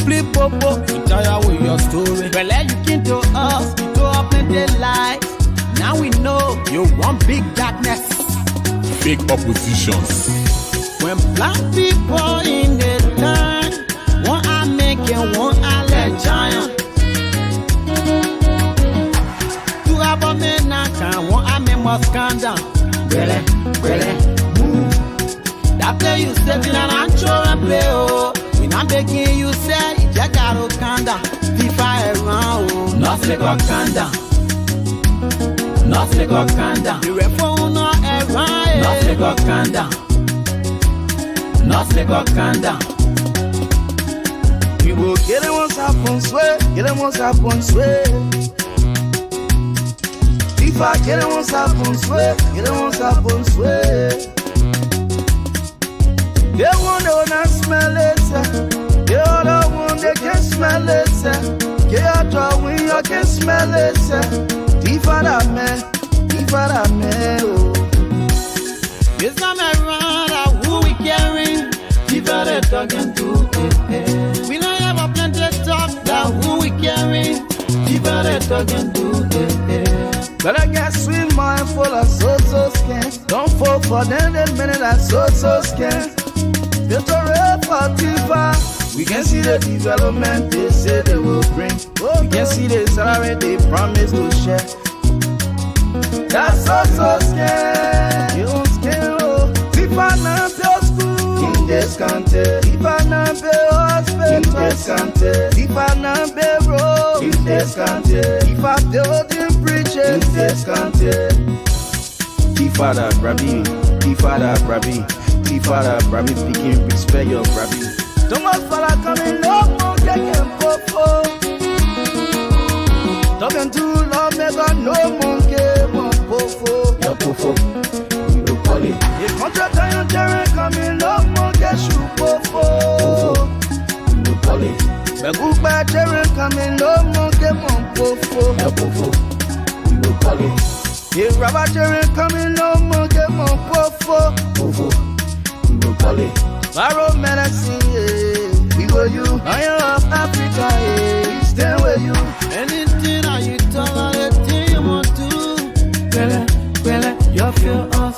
simply popo, you tire with your story. Well, you came to us, you told us plenty lies. Now we know you want big darkness, fake oppositions. When black people in the time, one I make and one I let giant. Two abomination, one I make must come down. Really, that play you said in an actual play, oh. We not begging you say, you gotta come down. FIFA around, oh. Nothing got come down. Nothing got come down. The reform not around. Nothing got come down. Nothing got come down. We will get it once upon swear, get it once upon swear. If I get it once upon swear, get it once upon swear. They want to not smell it, they all the one they can smell it. Get out when you can smell it. Ifada me, oh. This time around, who we carrying? Ifada talking to. We don't have a plenty talk that who we carrying. Ifada talking to. Better get sweet mind full of so skin. Don't fall for them, the minute I so skin. Get a real for Tifa. We can see the development they say they will bring. We can see the salary they promise to share. That's so scared. You don't scare, oh. Tifa na pay school in this country. Tifa na pay hospital in this country. Tifa na pay road in this country. Tifa building bridges in this country. Tifa da brabi, Tifa da brabi, Tifa da brabi. Speaking respect your brabi. Too much fella coming up, no getting popo. Talking too long, make a no monkey, mon pofo. Your pofo, you call it. The contract and terrain coming up, monkey shoe pofo. You call it. The good bad terrain coming up, monkey mon pofo. Your pofo, you call it. The rubber terrain coming up, monkey mon pofo. Pofo, you call it. Barrow medicine, yeah. We go you, Lion of Africa, yeah. Stay with you. Anything that you tell her, anything you want to. Well, you feel us.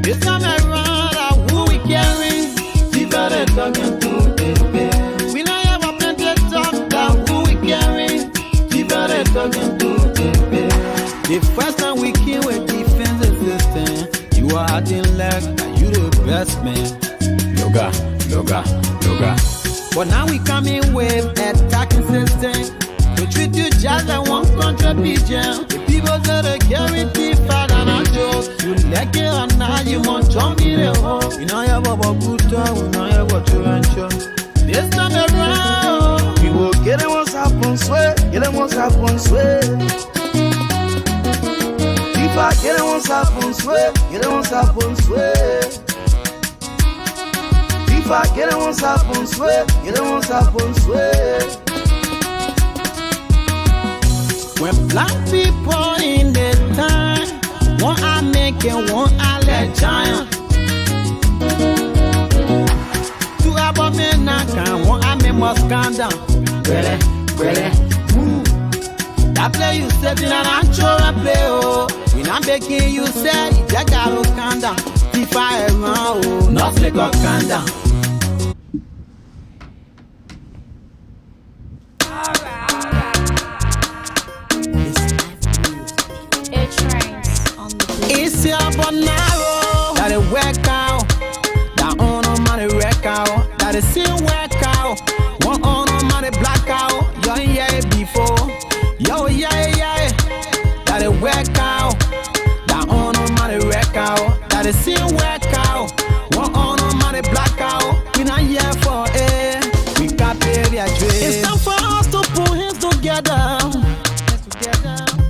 This time around, who we carry? You better talking to. We don't have a plenty of talk that who we carry. You better talking to. The first time we came with defensive system, you are acting like you the best man. Yoga. But now we coming with attacking system. We treat you just like one country pigeon. The people that are guaranteed fat and a joke. You like it or not, you want to jump in the hole. We know you have a good time, we know you have a tarantula. This time around, we will get it once upon swear, get it once upon swear. If I get it once upon swear, get it once upon swear. If I get it once upon swear, get it once upon swear. When black people in the time, one I make and one I let giant. Two abomination, one I make must come down. Really. That play you said in an actual play, oh. We not begging you say, you gotta come down. FIFA around, oh. Nothing got come down. It's your bonaro that it work out. That on money wreck out. That it still work out. One on money black out. Yo, yeah, before. Yo, yeah. That it work out. That on money wreck out. That it still work out. One on money black out. We not here for it. We got paid their trade. It's time for us to put hands together.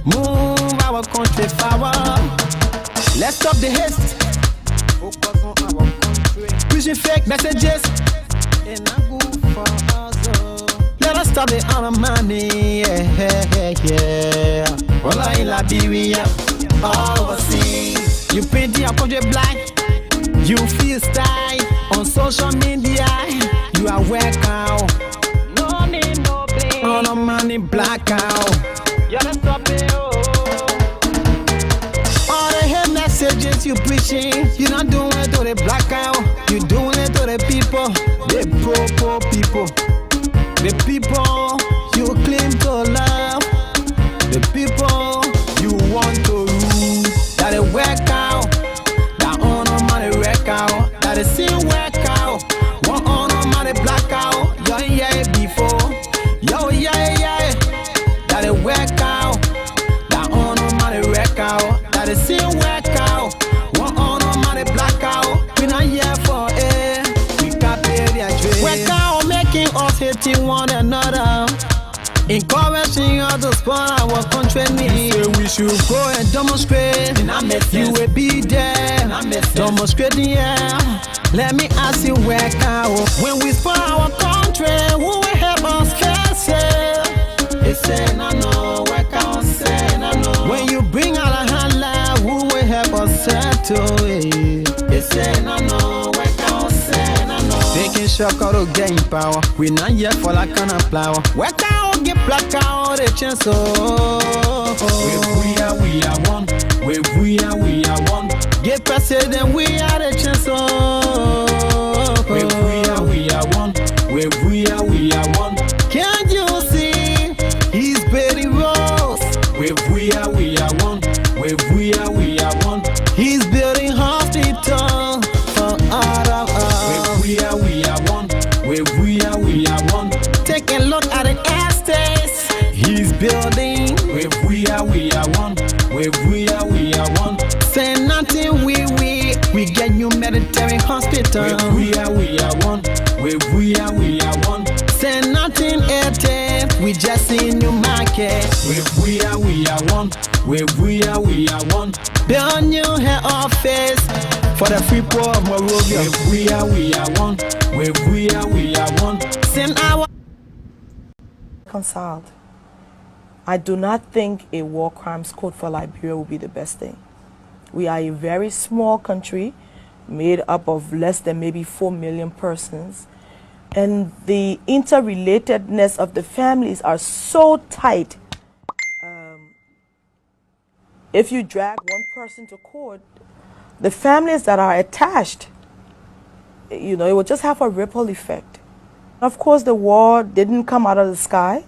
Move our country forward. Let's stop the haste. Focus on our country. Pushing fake messages. And I'm good for us. Let us stop the honor money. Yeah. Well, in Liberia, overseas. You paint your country black. You feel style on social media. You are welcome. No on a money blackout. Yeah, that's stop it. All the hate messages you preaching, you not doing it to the blackout. You doing it to the people, the poor people, the people you claim to love, the people you want to rule. That it work out, that on a money wreck out, that it still work out. One on a money blackout, yo yeah before, yo yeah, that it work out, that on a money wreck out, that it still work out. One on a money blackout, we not here for it, we can't pay their trade. Work out, making us hating one another, encouraging us to spoil our country. We should go and demonstrate. You will be there, demonstrating. Yeah. Let me ask you, work out. When we spoil our country, who will help us face it? They say no, work out, say no. When you bring out a hand, who will help us settle it? They say no, work out, say no. Taking shock out of gain power. We not yet for that kind of flower. Work out, get black out, a chance. We are one. We are one. Get president, we are the chance. We are one. We are one. Can't you see? He's very rose. We are one. We are one. He's building hospital for all of us. We are one. We are one. Take a look at the estates he's building. We are one. We are one. Say nothing, we get you military hospital. We are one. We are one. Say nothing, we just see new market. We are one. We are one. Build new head office for the free poor of Morovia. We are one. We are one. Send our reconciled. I do not think a war crimes code for Liberia will be the best thing. We are a very small country made up of less than maybe 4 million persons. And the interrelatedness of the families are so tight. If you drag one person to court, the families that are attached, it will just have a ripple effect. Of course, the war didn't come out of the sky.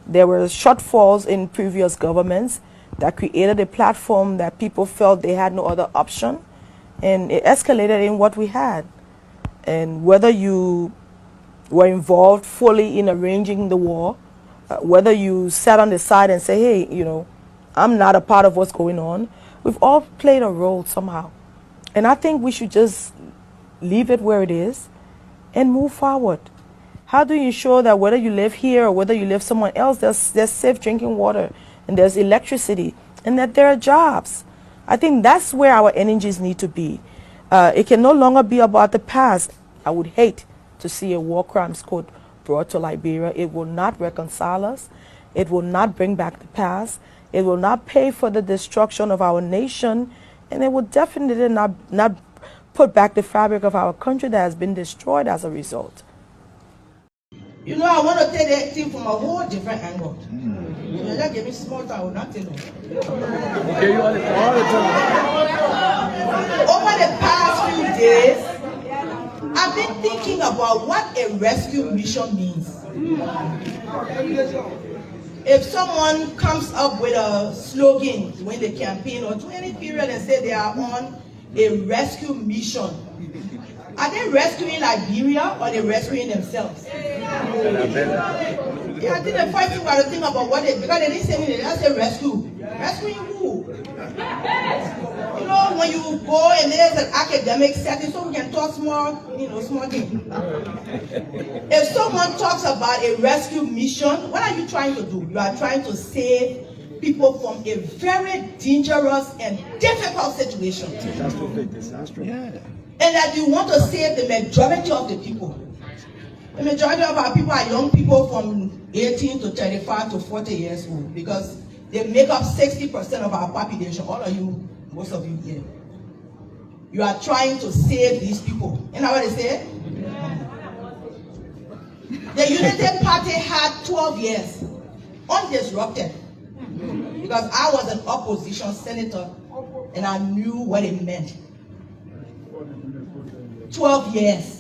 There were shortfalls in previous governments that created a platform that people felt they had no other option. And it escalated in what we had. And whether you were involved fully in arranging the war, whether you sat on the side and say, hey, I'm not a part of what's going on, we've all played a role somehow. And I think we should just leave it where it is and move forward. How do you ensure that whether you live here or whether you live somewhere else, there's safe drinking water and there's electricity and that there are jobs? I think that's where our energies need to be. It can no longer be about the past. I would hate to see a war crimes code brought to Liberia. It will not reconcile us. It will not bring back the past. It will not pay for the destruction of our nation. And it will definitely not put back the fabric of our country that has been destroyed as a result. I want to take that thing from a whole different angle. You just give me small time, I will not tell you. Okay, you all the time. Over the past few days, I've been thinking about what a rescue mission means. If someone comes up with a slogan when they campaign or to any period and say they are on a rescue mission, are they rescuing Liberia or are they rescuing themselves? Yeah, I think the first thing we got to think about what because they didn't say anything, they just say rescue. Rescuing who? When you go and there's an academic setting, so we can talk small things. If someone talks about a rescue mission, what are you trying to do? You are trying to save people from a very dangerous and difficult situation. Disaster. Yeah. And that you want to save the majority of the people. The majority of our people are young people from 18 to 35 to 40 years old because they make up 60% of our population. All of you, most of you here. You are trying to save these people. You know what they say? The Unity Party had 12 years undisrupted. Because I was an opposition senator and I knew what it meant. 12 years.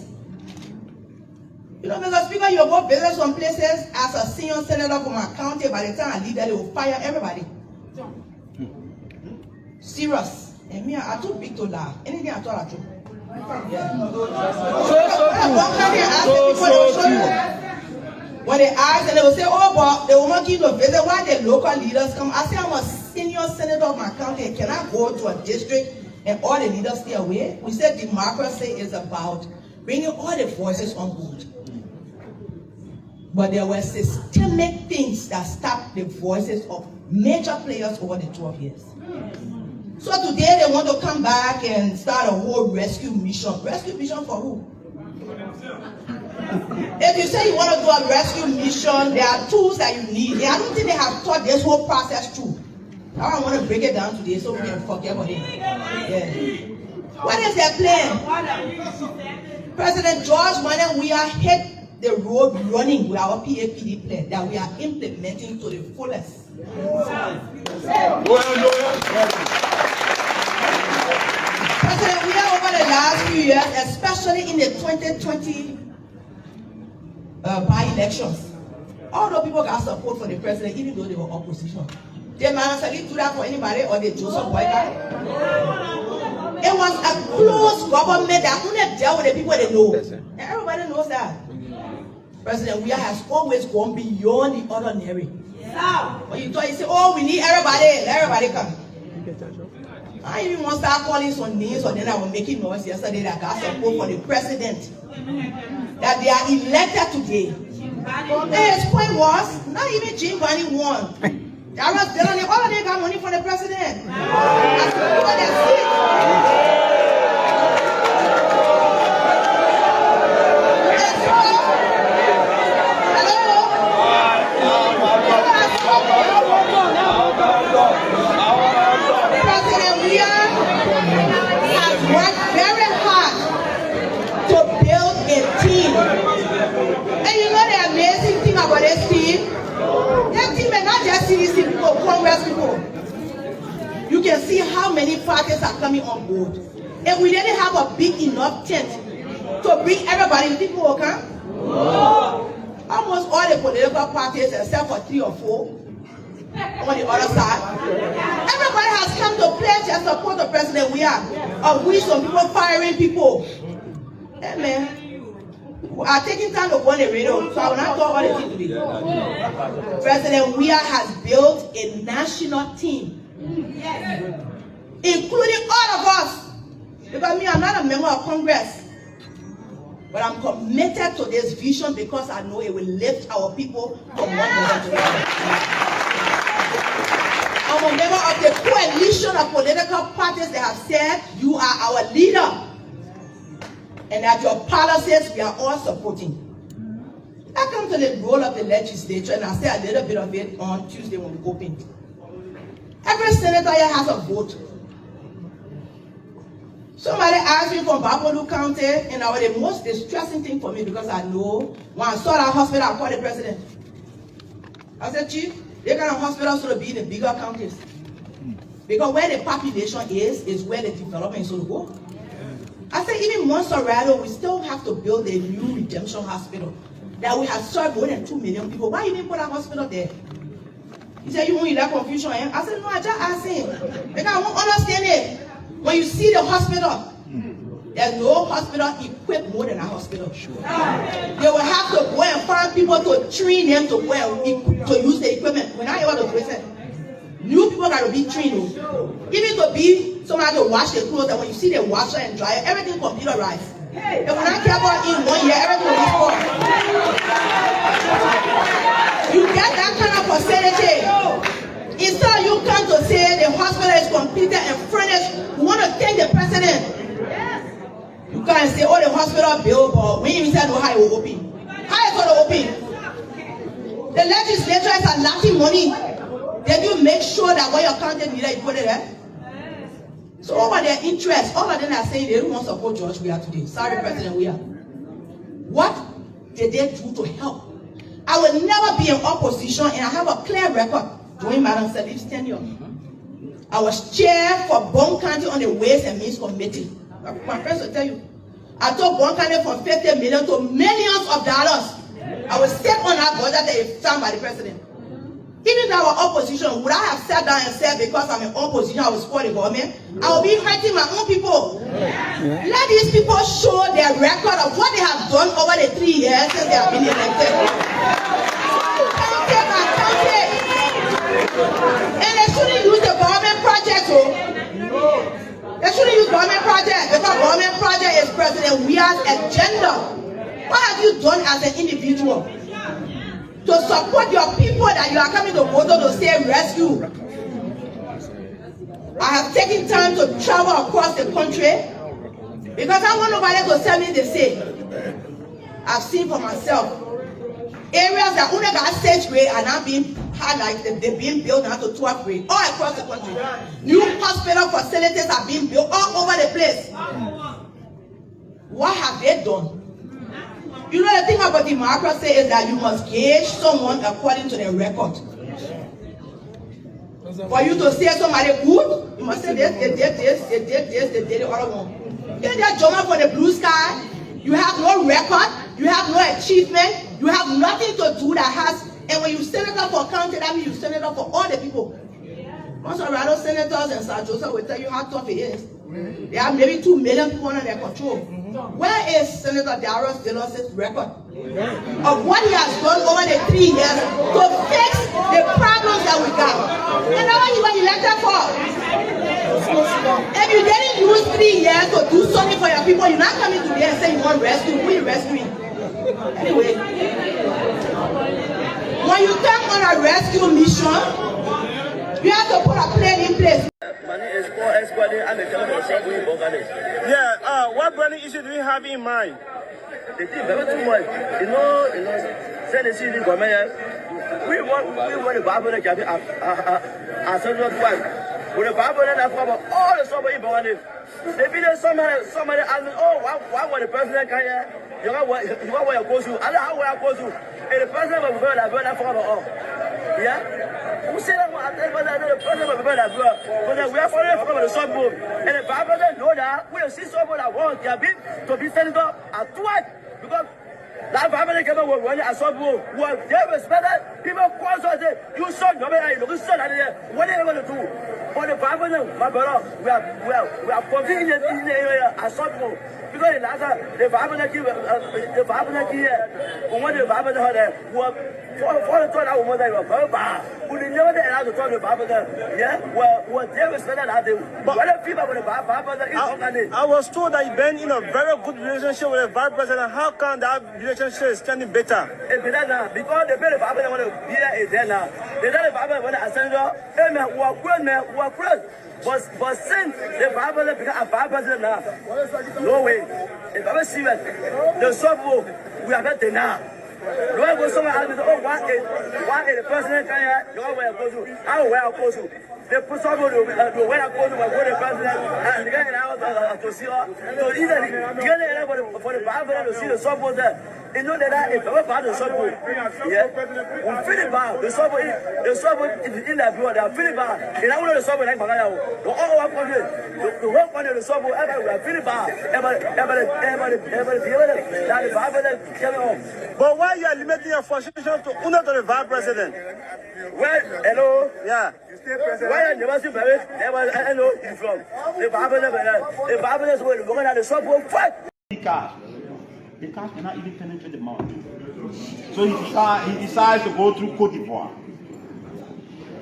You know, Mr. Speaker, you go visit some places as a senior senator from my county. By the time I leave there, they will fire everybody. Serious. And me, I too big to laugh. Anything I thought I do. When they ask and they will say, oh, but they will not give to visit. Why the local leaders come? I say, I'm a senior senator of my county. Can I go to a district and all the leaders stay away? We said democracy is about bringing all the voices on board. But there were systemic things that stopped the voices of major players over the 12 years. So today they want to come back and start a whole rescue mission. Rescue mission for who? If you say you want to do a rescue mission, there are tools that you need. I don't think they have thought this whole process through. I don't want to break it down today so we can forget about it. Yeah. What is their plan? President George Manuel, we are hit the road running with our PAPD plan that we are implementing to the fullest. President, we are over the last few years, especially in the 2020 by-elections, although people got support for the president, even though they were opposition. They might not do that for anybody or they Joseph Boyka. It was a close government that couldn't deal with the people they know. And everybody knows that. President Weah has always gone beyond the ordinary. When you talk, you say, oh, we need everybody, let everybody come. I even want to start calling some names, or then I was making noise yesterday that got support for the president. That they are elected today. And his point was, not even Jim Barney won. All of them got money for the president. That's what they see. President Weah has worked very hard to build a team. And you know the amazing thing about this team? That team is not just CDC people, Congress people. You can see how many parties are coming on board. If we didn't have a big enough tent to bring everybody, people will come. Almost all the political parties, except for 3 or 4 on the other side, everybody has come to pledge their support to President Weah. Of which some people firing people. Hey man, we are taking time to go on the radio, so I will not talk about the thing today. President Weah has built a national team, including all of us. Because me, I'm not a member of Congress. But I'm committed to this vision because I know it will lift our people from one level to another. I'm a member of the coalition of political parties that have said, you are our leader. And that your policies we are all supporting. I come to the role of the legislature and I say a little bit of it on Tuesday when we open. Every senator here has a vote. Somebody asked me from Bapolu County, and that was the most distressing thing for me because I know when I saw that hospital, I called the president. I said, Chief, they kind of hospitals should be in the bigger counties. Because where the population is where the development is going to go. I said, even Montserrat, we still have to build a new redemption hospital that we have served more than 2 million people. Why you didn't put a hospital there? He said, you want that confusion? Eh? I said, no, I just asked him. Because I won't understand it. When you see the hospital, there's no hospital equipped more than a hospital. Sure. They will have to go and find people to train them to go and to use the equipment. When I ever do it, new people got to be trained. Even to be somebody to wash their clothes, and when you see the washer and dryer, everything computerized. And when I care about in 1 year, everything will be spoiled. You get that kind of percentage. Instead you come to say the hospital is completed and furnished, you want to thank the president. You can't say, oh, the hospital bill, but we even said, no, how it will open. How is it going to open? The legislature is allotting money. Did you make sure that when your county leader, you put it there? So over their interest, all of them are saying they don't want to support George Weah today. Sorry, President Weah. What did they do to help? I will never be in opposition, and I have a clear record during Madam Salif's tenure. I was chair for Bon County on the Ways and Means Committee. My friends will tell you. I took Bon County from 50 million to millions of dollars. I was set on that budget that is signed by the president. Even though I was opposition, would I have sat down and said because I'm in opposition, I was for the government? I will be hurting my own people. Let these people show their record of what they have done over the 3 years since they have been elected. Count it. And they shouldn't use the government project, they shouldn't use government project because government project is President Weah's agenda. What have you done as an individual to support your people that you are coming to vote to say rescue? I have taken time to travel across the country because I want nobody to tell me they say. I've seen for myself areas that only got 6th grade are now being highlighted. They're being built now to 12th grade all across the country. New hospital facilities are being built all over the place. What have they done? You know, the thing about democracy is that you must gauge someone according to their record. For you to say somebody good, you must say this, they did this, they did this, they did the other one. You're just jumping for the blue sky. You have no record, you have no achievement, you have nothing to do that has, and when you send it up for county, that means you send it up for all the people. Most of the senators and San Joseph will tell you how tough it is. They have maybe 2 million people under their control. Where is Senator Darius Delos' record of what he has done over the 3 years to fix the problems that we got? And that's what he was elected for. If you didn't use 3 years to do something for your people, you're not coming today and say you want rescue. Who are you rescuing? Anyway, when you come on a rescue mission, you have to put a plan in place. Yeah, what burning issue do you have in mind? The thing very too much. You know, say the city government. We want the Bible to get a central point. With the Bible that cover all the summer in Bangladesh. They be there somebody ask me, oh, why the president can you know where you go to? I don't know where I go to. And the president will burn that for all. Yeah? We say that one, the president will burn that but we are following from the suburb. And the Bible know that we see someone that wants their bid to be sent up at twice. Because that family came over when I saw who was there respected. People cause us, you saw nobody, you saw that what are you going to do? For the family, my brother, we are convenient in the area. I saw who. Because the family here, when the family had for the toilet, I was we never allowed to talk to Bible. Yeah, well, they respected that. But what if people with the Bible? I was told that you've been in a very good relationship with the vice president. How can that relationship is standing better? It's better now because the very Bible want to be there now. They tell the Bible when I send her, amen, who are friends. But since the Bible become a Bible president now, no way. If I see it, the sub we are better now. No one goes somewhere else. Oh, why is the president can you know where I go to? How where I go to? They put somebody to where I go to my the president and the guy out to see her. So either you get there for the Bible to see the sub there. You know that if ever bad the sub, yeah, we feel it bad. The sub is in that view. They are feeling bad. And I want the sub like Bangladesh. The all our country, the whole country, the sub, everywhere feeling bad. Everybody, that the Bible came home. But why you are limiting your frustration to honor to the vice president? Well, hello, yeah. Why I never see Paris? I know he's from. The Bible is where we're going to the sub will fight. The car cannot even penetrate the mountain. So he decides to go through Cote d'Ivoire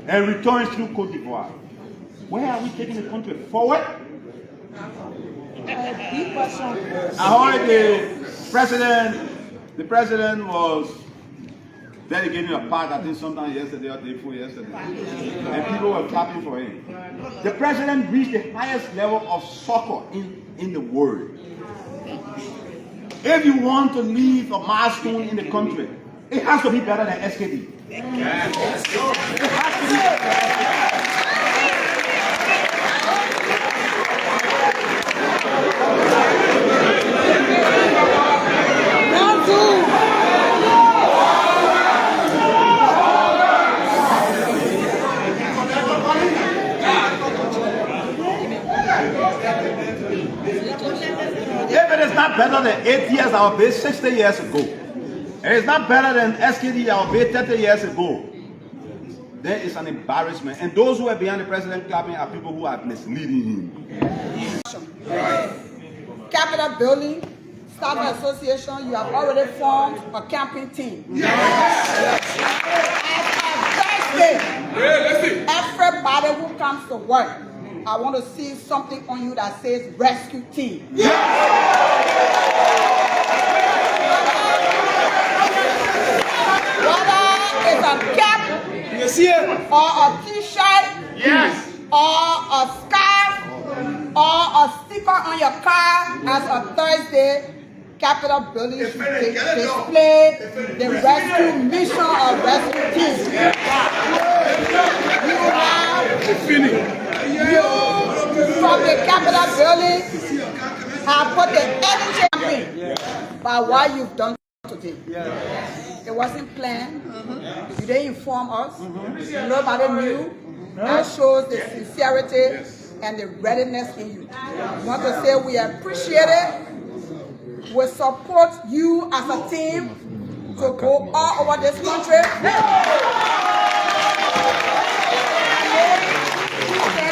and returns through Cote d'Ivoire. Where are we taking the country? Forward? I heard the president was delegating a park, I think sometime yesterday or the day before yesterday. And people were clapping for him. The president reached the highest level of soccer in the world. If you want to leave a milestone in the country, it has to be better than SKD. It has to be better. not better than 8 years I obeyed 60 years ago. It is not better than SKD I obeyed 30 years ago. There is an embarrassment. And those who are behind the president clapping are people who are misleading him. Capitol building, Staff Association, you have already formed a campaign team. Everybody who comes to work, I want to see something on you that says rescue team. Whether it's a cap or a t-shirt, or a scarf, or a sticker on your car as a Thursday, Capitol building should display the rescue mission of rescue team. You from the Capitol building have put the energy campaign by what you've done today. It wasn't planned. You didn't inform us. Nobody knew. That shows the sincerity and the readiness in you. I want to say we appreciate it. We support you as a team to go all over this country.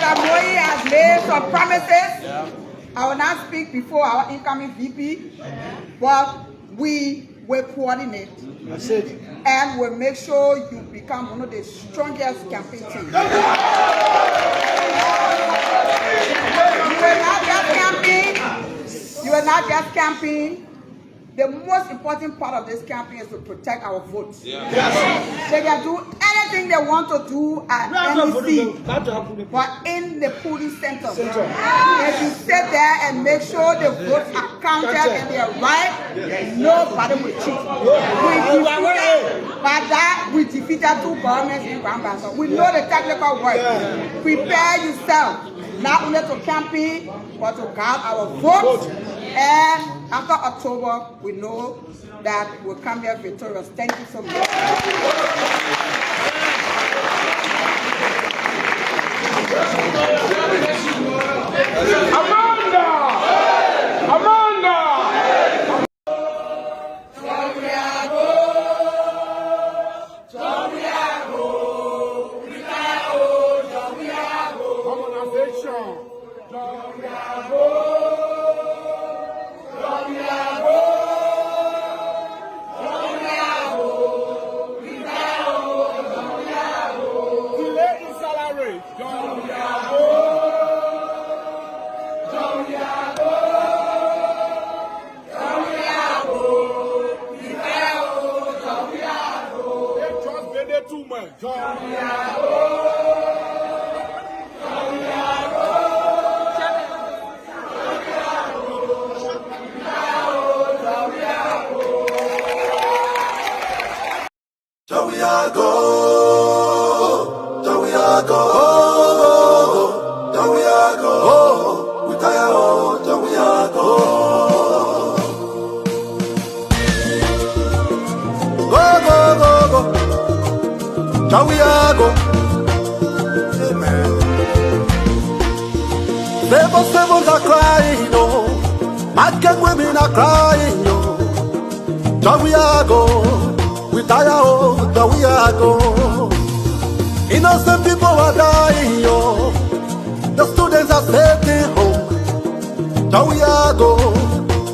Moyi has made some promises. I will not speak before our incoming VP, but we will coordinate. That's it. And we'll make sure you become one of the strongest campaign teams. You will not just campaign. You will not just campaign. The most important part of this campaign is to protect our votes. They can do anything they want to do at NEC, but in the polling center. If you sit there and make sure the votes are counted and they are right, nobody will cheat. By that, we defeated 2 governments in Rwanda. So we know the technical work. Prepare yourself, not only to campaign, but to guard our votes. And after October, we know that we'll come here victorious. Thank you so much. Devils are crying, no. Mad women are crying, no. There we are go. We tire, oh, there we are go. Innocent people are dying, yo. The students are staying home. There we are go.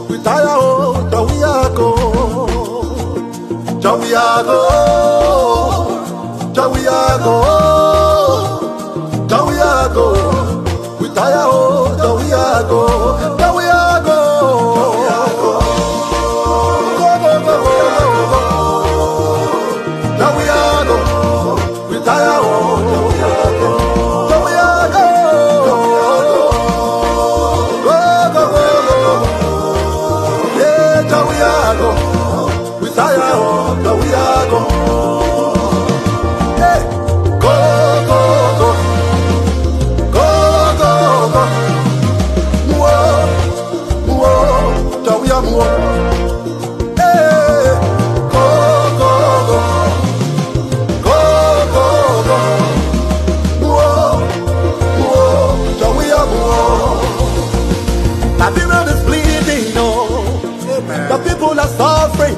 We tire, oh, there we are go. There we are go. There we are go. There we are go. We tire, oh, there we are go. There we are go. Go, go, go, go, go. There we are go. We tire, oh, there we are go. There we are go. Go, go, go, go. Yeah, there we are go. We tire, oh, there we are go. Hey, go, go, go. I've been on this bleeding, no. The people are suffering.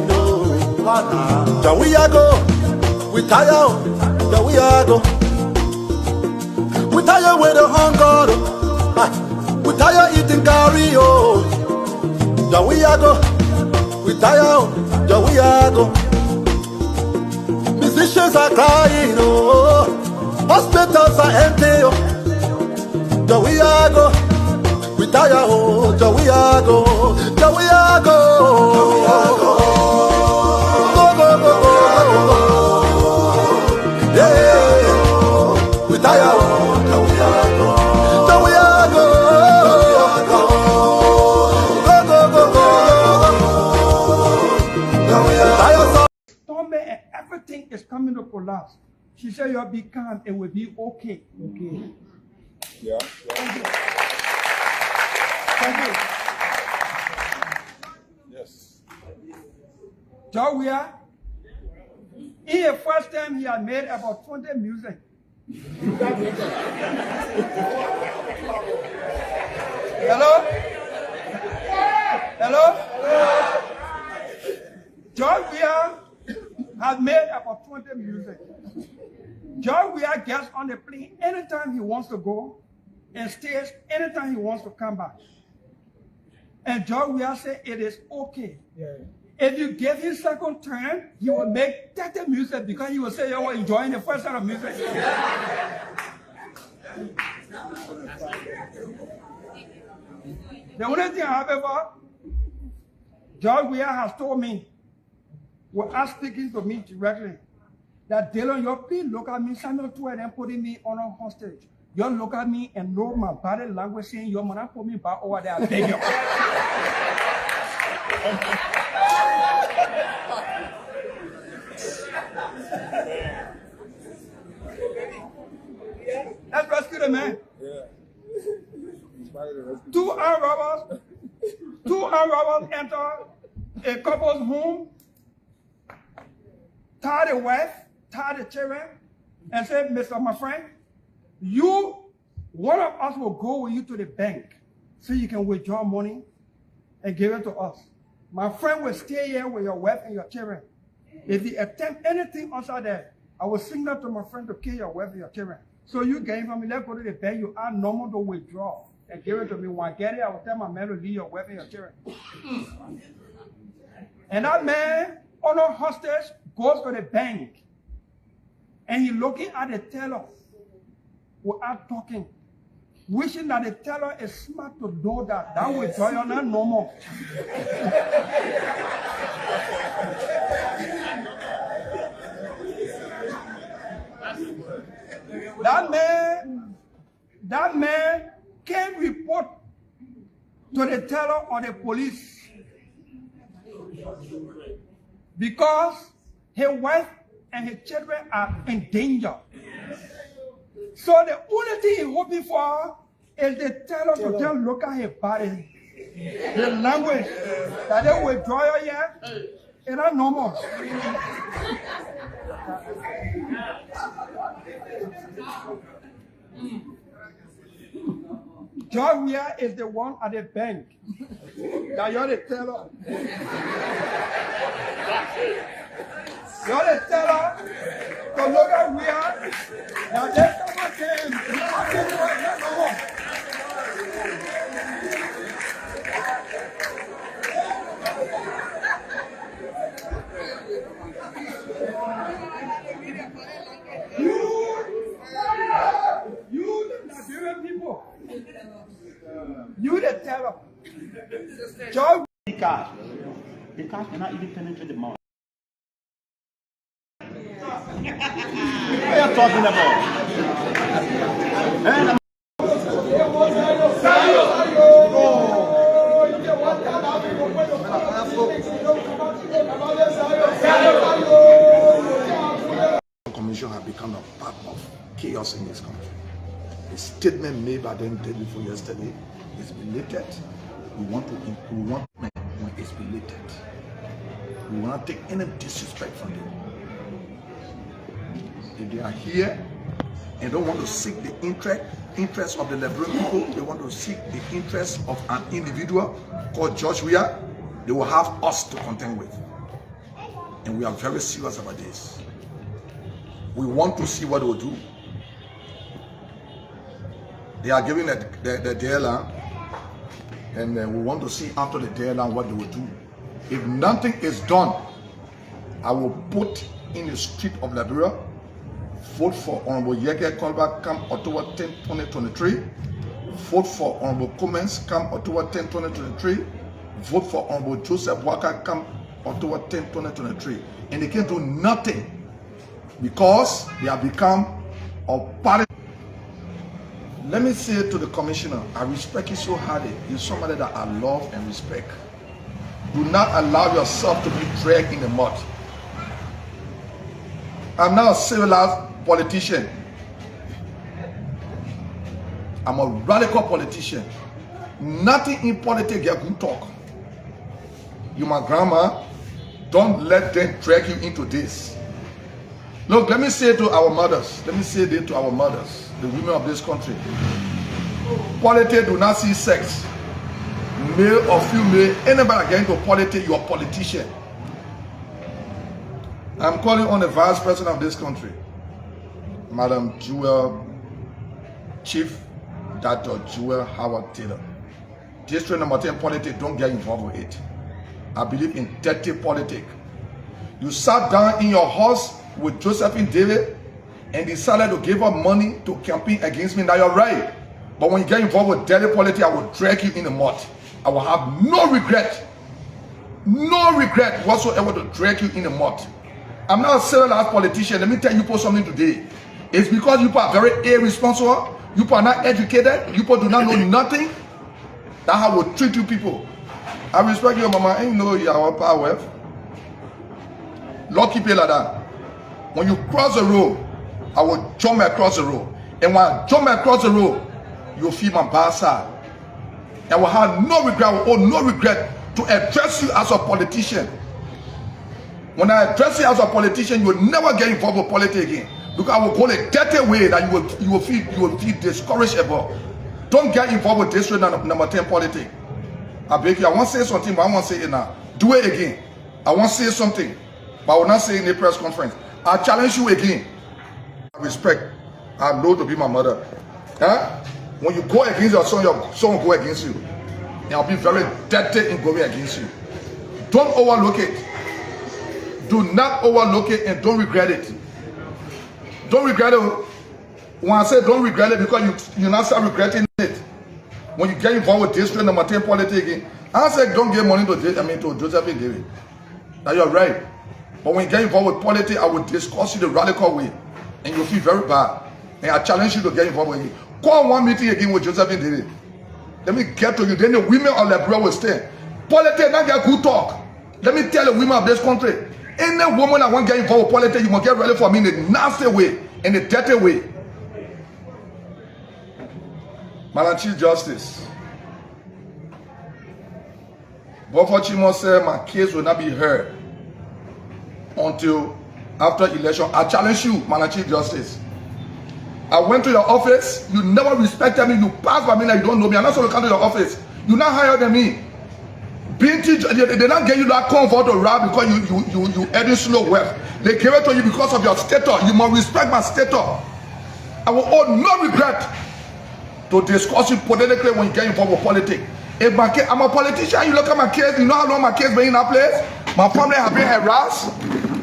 The we are go. We tire. The we are go. We tire with the hunger. We tire eating curry. The we are go. We tire. The we are go. Musicians are crying. Hospitals are empty. The we are go. We tire. The we are go. The we are go. Everything is coming to collapse. She said, you'll be calm, it will be okay. Okay. Yeah. Thank you. Thank you. Yes. Jawia, in the first time he had made about 20 music. Hello? Hello? Jawia has made about 20 music. Jawia gets on the plane anytime he wants to go and stays anytime he wants to come back. And Jawia said it is okay. Yeah. If you give him second turn, he will make 30 music because he will say you were enjoying the first set of music. The only thing, however, Jawia has told me, without speaking to me directly, that Dylan, you please look at me, Samuel to and putting me on a hostage. You look at me and know my body language saying, you're gonna put me back over there, I beg you. Let's rescue the man. Yeah. Two armed robbers enter a couple's home, tie the wife, tie the children, and say, Mr. My friend, one of us will go with you to the bank so you can withdraw money and give it to us. My friend will stay here with your wife and your children. If you attempt anything outside there, I will signal to my friend to kill your wife and your children. So you get it from me, let's go to the bank, you are normal to withdraw and give it to me. When I get it, I will tell my man to leave your wife and your children. And that man, on a hostage, goes to the bank and he's looking at the teller without talking, wishing that the teller is smart to know that withdrawal is not normal. That man can report to the teller or the police because his wife and his children are in danger. So the only thing he's hoping for is the teller to just look at his body, the language that they withdraw here. It's not normal. Jawia is the one at the bank that you're the teller. You're the teller to look at where now there's someone came. You the Liberian people. You the teller. The cash cannot even penetrate the mouth. What are you talking about? The commission has become a part of chaos in this country. A statement made by them day before yesterday is belated. We want when it's belated. We will not take any disrespect from them. If they are here and don't want to seek the interest of the Liberian people, they want to seek the interest of an individual called Joshua, they will have us to contend with. And we are very serious about this. We want to see what they will do. They are giving the DLR, and we want to see after the DLR what they will do. If nothing is done, I will put in the street of Liberia, vote for Honorable Yege Colbert come October 10, 2023. Vote for Honorable Cummins come October 10, 2023. Vote for Honorable Joseph Walker come October 10, 2023. And they can do nothing because they have become a party. Let me say to the commissioner, I respect you so highly. You're somebody that I love and respect. Do not allow yourself to be dragged in the mud. I'm not a civilized politician. I'm a radical politician. Nothing in politics get good talk. You, my grandma, don't let them drag you into this. Look, let me say to our mothers, the women of this country, politics do not see sex. Male or female, anybody get into politics, you're a politician. I'm calling on the vice president of this country, Madam Chief Dr. Jewel Howard Taylor. District number 10 politics, don't get involved with it. I believe in dirty politics. You sat down in your house with Josephine David and decided to give up money to campaign against me. Now you're right. But when you get involved with dirty politics, I will drag you in the mud. I will have no regret whatsoever to drag you in the mud. I'm not a civilized politician. Let me tell you something today. It's because you are very irresponsible, you are not educated, you do not know nothing. That's how I will treat you people. I respect your mama, and you know you are power. Lord, keep it like that. When you cross the road, I will jump across the road. And when I jump across the road, you'll feel my bad side. I will have no regret, I will owe no regret to address you as a politician. When I address you as a politician, you will never get involved with politics again. Because I will go a dirty way that you will feel discouraged about. Don't get involved with district number 10 politics. I beg you, I want to say something, but I want to say it now. Do it again. I want to say something, but I will not say it in a press conference. I challenge you again. Respect. I know to be my mother. Huh? When you go against your son will go against you. And I'll be very dirty in going against you. Don't overlook it. Do not overlook it and don't regret it. Don't regret it. When I say don't regret it, because you not start regretting it. When you get involved with district number 10 politics again, I said don't give money to Josephine David. Now you're right. But when you get involved with politics, I will discuss you the radical way. And you'll feel very bad. And I challenge you to get involved with it. Call one meeting again with Josephine David. Let me get to you. Then the women of Liberia will stand. Politics not get good talk. Let me tell the women of this country. Any woman that won't get involved with politics, you must get ready for me in a nasty way, in a dirty way. Madam Chief Justice, Bofo Chimo said my case will not be heard until after election. I challenge you, Madam Chief Justice. I went to your office, you never respected me, you passed by me like you don't know me. I'm not supposed to come to your office. You not higher than me. They don't get you that comfort to rap because you adding slow wealth. They gave it to you because of your status. You must respect my status. I will owe no regret to discuss it politically when you get involved with politics. If I'm a politician, you look at my case, you know how long my case been in that place? My family have been harassed.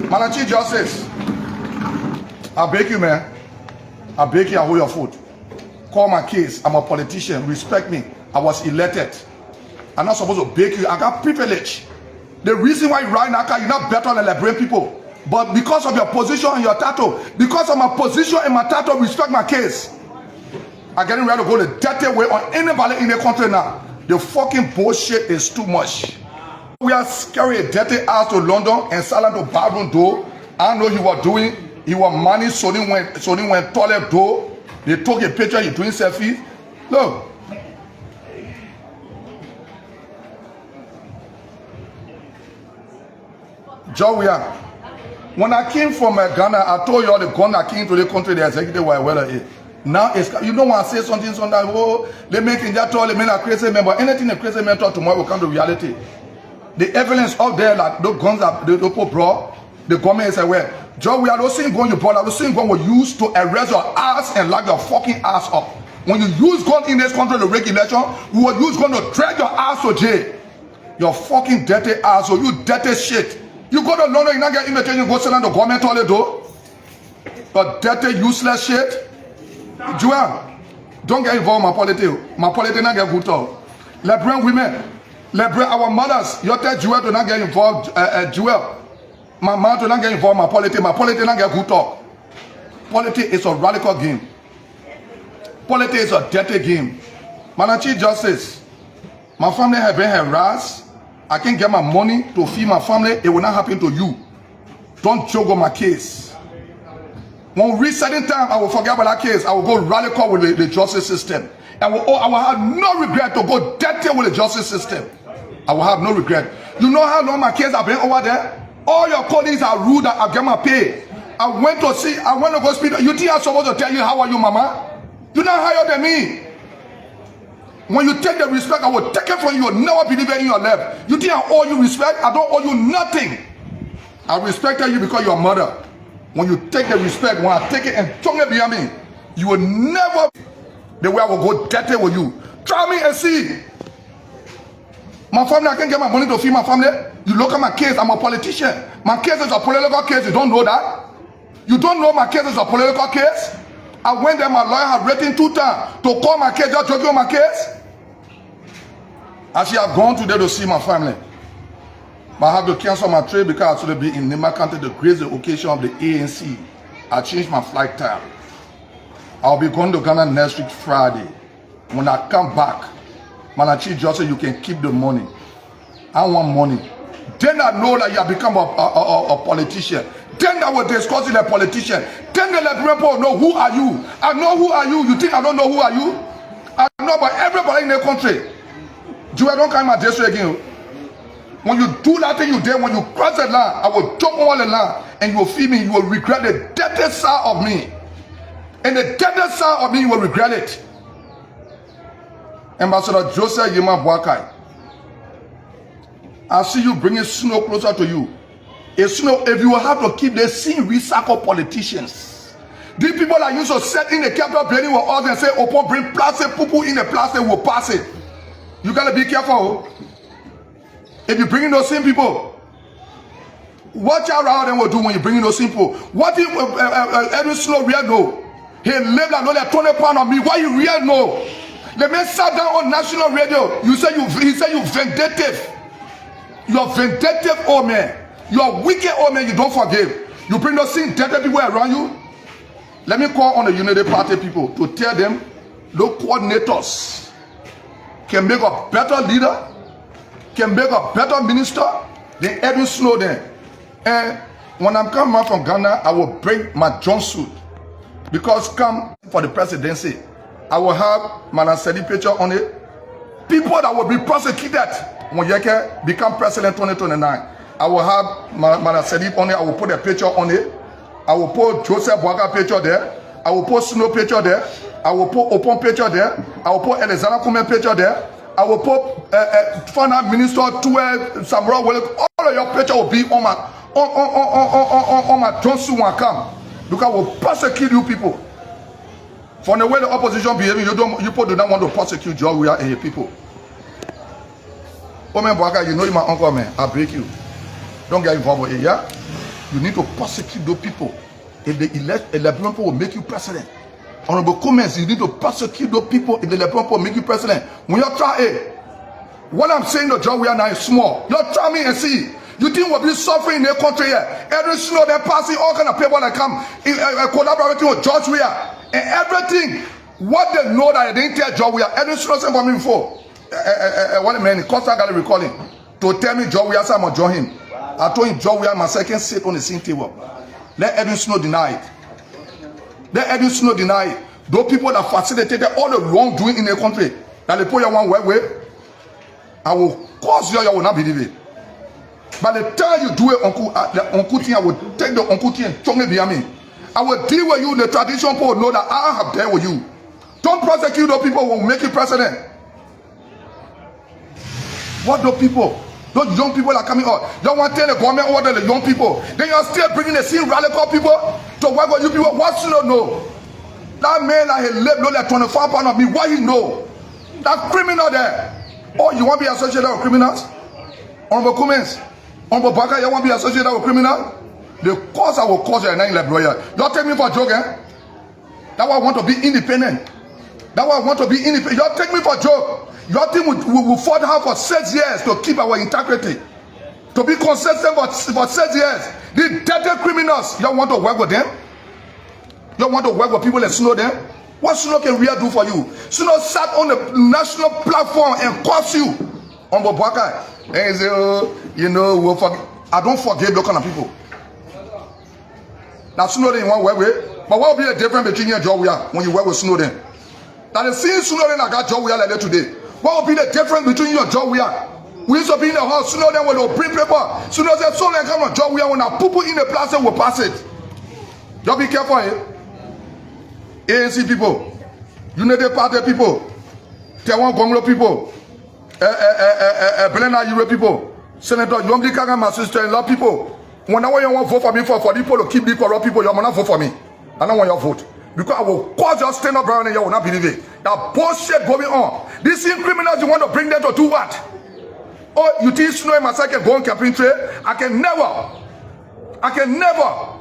Madam Chief Justice, I beg you, man. I beg you, I hold your foot. Call my case. I'm a politician. Respect me. I was elected. I'm not supposed to beg you. I got privilege. The reason why you ride in that car, you're not better than the Liberian people. But because of your position and your title, because of my position and my title, respect my case. I'm getting ready to go the dirty way on anybody in the country now. The fucking bullshit is too much. We are carrying a dirty ass to London and selling to bathroom door. I know you were doing. He was money, Sony went toilet door. They took a picture, you doing selfies. Look. Joe, when I came from Ghana, I told you all the gun I came to the country, the executive were well here. Now, it's, you know when I say something, sometimes, oh, they make it that all, they make a crazy man, but anything a crazy man talk tomorrow will come to reality. The evidence out there, like those guns that the people brought, the government is aware. Joe, we are not seeing gun you brought, those same gun were used to arrest your ass and lock your fucking ass up. When you use gun in this country to rig election, we will use gun to drag your ass to jail. Your fucking dirty ass, or you dirty shit. You go to London, you not get invitation, you go sit on the government all the door. But dirty, useless shit. Joel, don't get involved in my politics. My politics not get good talk. Liberian women, Liberian, our mothers, you tell Joel to not get involved, Joel. My man to not get involved in my politics not get good talk. Politics is a radical game. Politics is a dirty game. Madam Chief Justice, my family have been harassed. I can't get my money to feed my family. It will not happen to you. Don't joke on my case. When we reach certain time, I will forget about that case. I will go radical with the justice system. I will have no regret to go dirty with the justice system. I will have no regret. You know how long my case have been over there? All your colleagues are rude. I get my pay. I went to go speak. You think I'm supposed to tell you how are you, mama? You're not higher than me. When you take the respect, I will take it from you. You'll never believe it in your life. You think I owe you respect? I don't owe you nothing. I respected you because you're a mother. When you take the respect, when I take it and tongue it behind me, you will never the way I will go dirty with you. Try me and see. My family, I can't get my money to feed my family. You look at my case, I'm a politician. My case is a political case. You don't know that? You don't know my case is a political case? I went there, my lawyer had written 2 times to call my case, just joking on my case. I should have gone today to see my family. But I have to cancel my trip because I should be in Nema County to grace the occasion of the ANC. I changed my flight time. I'll be going to Ghana next week, Friday. When I come back, Madam Chief Justice, you can keep the money. I want money. Then I know that you have become a politician. Then I will discuss with a politician. Then the Liberian people know who are you. I know who are you. You think I don't know who are you? I know about everybody in the country. Joel, don't come my district again. When you do that thing you did, when you cross the line, I will jump over the line and you will feel me. You will regret the dirty side of me. And the dirty side of me, you will regret it. Ambassador Joseph Yema Boakai, I see you bringing snow closer to you. If you will have to keep the same recycle politicians. These people that used to sit in the Capitol building with us and say, Open, bring plastic, people in the plastic will pass it. You gotta be careful. If you bring in those same people, watch out how they will do when you bring in those same people. What if Edwin Snow real know? He lived like no, 20 pounds on me. Why you real know? The man sat down on national radio. He said you vindictive. You're vindictive old man. You're wicked old man. You don't forgive. You bring those same dirty people around you. Let me call on the Unity Party people to tell them those coordinators can make a better leader, can make a better minister than Edwin Snowden. And when I'm coming back from Ghana, I will bring my jumpsuit. Because come for the presidency, I will have Madam Sedi picture on it. People that will be prosecuted when Yeke become president 2029. I will have Madam Sedi on it. I will put a picture on it. I will put Joseph Boakai picture there. I will put Snow picture there. I will put Opon picture there. I will put Alexander Kume picture there. I will put Finance Minister Tuel Samra. All of your picture will be on my jumpsuit when I come. Because I will persecute you people. From the way the opposition behaving, you people do not want to persecute George Weah and your people. Oh man, Boakai, you know you're my uncle, man. I'll break you. Don't get involved with it, yeah? You need to persecute those people. If they elect a Liberian people will make you president. Honorable comments, you need to persecute those people if the Liberian people will make you president. When you try it, what I'm saying to George Weah now is small. You try me and see. You think we'll be suffering in their country here? Every snow they're passing all kind of people that come collaborating with George Weah. And everything, what they know that they didn't tell George Weah. Every snow sent for me before. What a man, Costa got to recall him. To tell me George Weah, so I'm going to join him. I told him George Weah, my second seat on the same table. Let Edwin Snow deny it. Let Edwin Snow deny it. Those people that facilitated all the wrongdoing in the country, that they put you one way, I will cause you, you will not believe it. By the time you do it, the uncle thing, I will take the uncle thing and chunk it behind me. I will deal with you. The tradition people know that I have dealt with you. Don't prosecute those people who will make you president. What do people? Those young people are coming out. You want to tell the government order the young people. Then you're still bringing the same radical people to work with you people. What you don't know? That man that he lived like 25 pounds of me, what he know? That criminal there. Oh, you want to be associated with criminals? Honorable Cummins, Honorable Baka, you want to be associated with criminals? The cause I will cause you in Liberia. Don't take me for a joke, eh? That's why I want to be independent. That's why I want to be independent. Don't take me for a joke. Your team will fought hard for 6 years to keep our integrity. To be consistent for 6 years. The dirty criminals, you don't want to work with them? You don't want to work with people that Snow them? What Snow can really do for you? Snow sat on the national platform and curse you. On Bobaka. And say, oh, you know, I don't forgive those kind of people. Now Snow them you want to work with. But what will be the difference between you and Joe when you work with Snow them? Now the same Snow them I got Joe like that today. What will be the difference between you and Joe We used to be in the house, Snow them will bring paper. Snow them so they come on Joe when I put in the plastic will pass it. Just be careful, eh? ANC people, United Party people, Taiwan Gonglo people, Belena Euro people, Senator Yomdi Kaga, my sister-in-law people. Whenever you want to vote for me for people to keep the corrupt people, you will not vote for me. I don't want your vote. Because I will cause your stand up around and you will not believe it. That bullshit going on. These same criminals, you want to bring them to do what? Oh, you think Snow and Masaka can go on campaign trail? I can never.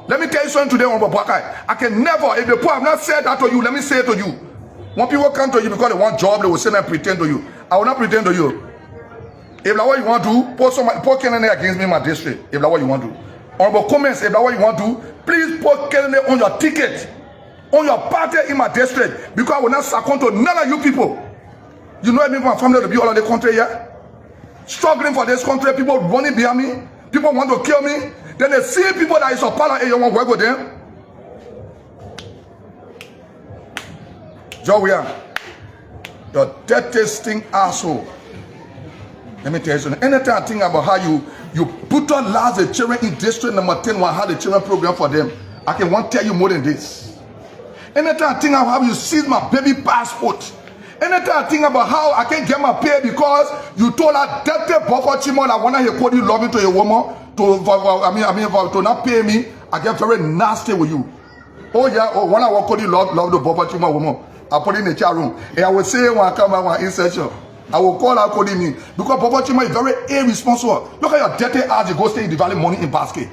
Let me tell you something today on Babakai. I can never, if the poor have not said that to you, let me say it to you. When people come to you because they want job, they will say and pretend to you. I will not pretend to you. If that's what you want to do, put Kennedy against me in my district. If that's what you want to do. Honorable comments, if that's what you want to do, please put Kennedy on your ticket, on your party in my district, because I will not succumb to none of you people. You know me, my family to be all over the country here, struggling for this country, people running behind me, people want to kill me. Then they see people that is of power and you want to work with them. Joe, the dirtiest thing asshole. Let me tell you something. Anytime I think about how you put on last the children in district number 10 one had the children program for them, I can want to tell you more than this. Anytime I think about how you seized my baby passport. Anytime I think about how I can't get my pay because you told her dirty buffer chimo that when I called you loving to a woman to not pay me, I get very nasty with you. Oh yeah, oh when I walk call you love the buffer chimo woman, I put in the chat room and I will say when I come out in session, I will call her calling me because buffer chimo is very irresponsible. Look at your dirty ass, you go stay in the valley money in basket.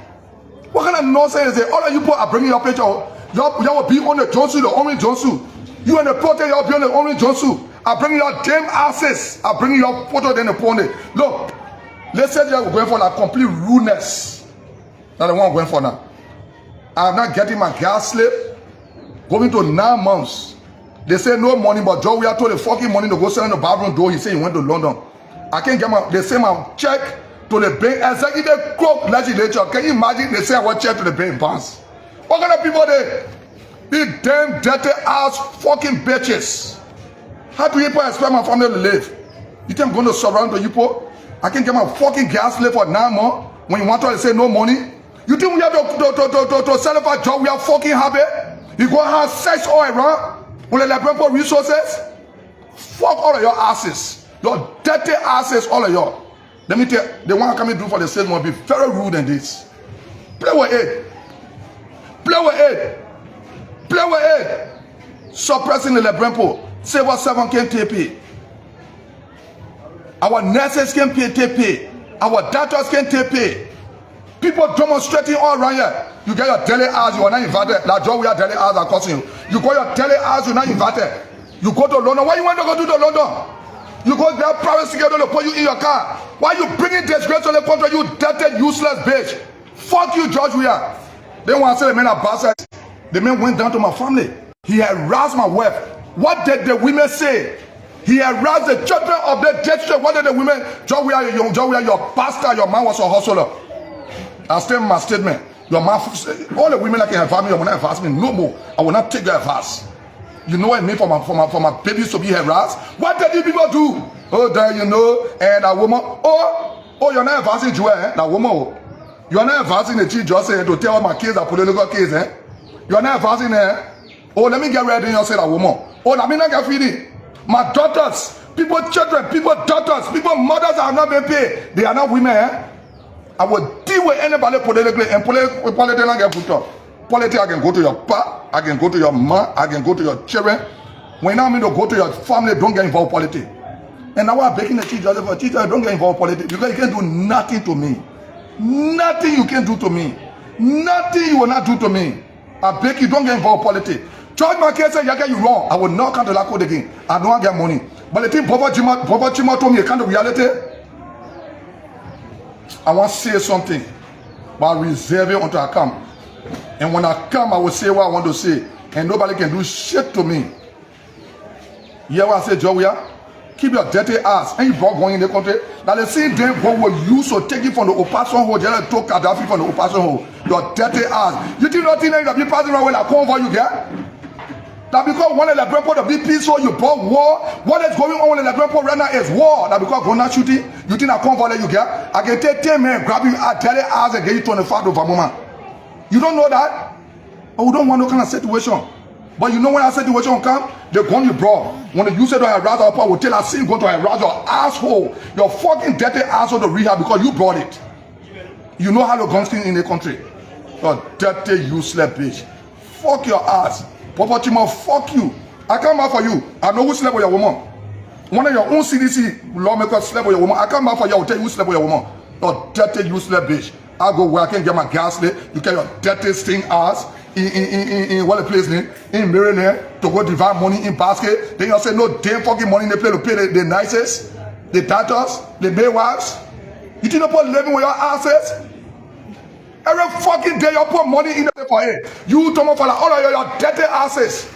What kind of nonsense is it? All of you people are bringing your picture. You will be on the jumpsuit, the orange jumpsuit. You and the protest, you will be on the orange jumpsuit. I bring your damn asses. I bring your photo then upon it. Look, let's say that we're going for like complete rudeness. That's the one I'm going for now. I'm not getting my gas slip. Going to 9 months. They say no money, but Joe, we are told the fucking money to go sell in the bathroom door. He said he went to London. I can't get they say my check to the bank. Executive Crook legislature. Can you imagine? They say I want check to the bank bounce. What kind of people they? These damn dirty ass fucking bitches. How do you people expect my family to live? You think I'm going to surround the people? I can get my fucking gas slip for 9 months when you want to say no money? You think we have to sell up a job we are fucking happy? You go and have sex all around with the Liberia resources? Fuck all of your asses. Your dirty asses, all of y'all. Let me tell you, the one coming through for the sales must be very rude than this. Play with it. Play with it. Play with it. Suppressing the Liberia. Civil servant can take pay. Our nurses can take pay. Our doctors can take pay. People demonstrating all around here. You get your daily hours, you are not invited. Like Joe, we are daily hours are costing you. You got your daily hours, you're not invited. You go to London. Why you want to go to London? You go there, private security to put you in your car. Why you bringing disgrace to the country, you dirty, useless bitch? Fuck you, George Weah. Then when I say the men are bastards, the man went down to my family. He harassed my wife. What did the women say? He harassed the children of the district. What did the women? Joe Weah, your pastor, your man was a hustler. I stand my statement. Your man, all the women that can advise me, will not advise me no more. I will not take your advice. You know what I mean for my babies to be harassed? What did you people do? Oh, there you know, and a woman. Oh, you're not advising Joe, eh? That woman. Oh. You're not advising the chief just to tell all my kids are political kids, eh? You're not advising her. Oh, let me get ready and you say that woman. Oh, let me not get feeding. My daughters, People, children, people, daughters, people, mothers are not being paid. They are not women. Eh? I will deal with anybody politically, and politics I can put up. Politics I can go to your pa, I can go to your ma, I can go to your children. When I mean to go to your family, don't get involved in politics. And now I'm begging the teacher, don't get involved in politics because you can't do nothing to me. Nothing you can do to me. Nothing you will not do to me. I beg you, don't get involved in politics. Judge my case said, you wrong. I will not come to that code again. I don't get money. But the thing Bobo Chima told me, a kind of reality. I want to say something, but I reserve it until I come. And when I come, I will say what I want to say. And nobody can do shit to me. You hear what I say, Joey? Keep your dirty ass. And you brought going in the country. Now the same thing what will use to take it from the oppression hole. Just took Gaddafi from the oppression hole. Your dirty ass. You think nothing that you passing around with a convoy you get? That because one of the grandpa to be peaceful, you brought war. What is going on in the grandpa right now is war. That because gonna shooting, you think a convoy that you get? I can take 10 men, grab you a dirty ass and get you 25 over moment. You don't know that? Oh, we don't want no kind of situation. But you know when that situation come, the gun you brought, when the user don't harass our power, will tell us, go to harass your asshole, your fucking dirty asshole to rehab because you brought it. You know how the guns in the country. Your dirty useless bitch. Fuck your ass. Papa Chima, fuck you. I come out for you. I know who slept with your woman. One of your own CDC lawmakers slept with your woman. I come out for you. I will tell you who slept with your woman. Your dirty useless bitch. I go where I can get my gas lit. You get your dirty sting ass. In what the place name in Maryland to go divide money in basket. Then you say no damn fucking money they play to pay the nicest, the daughters, the midwives. You think you put living with your asses? Every fucking day you put money in the for it. You talk about all of your dirty asses.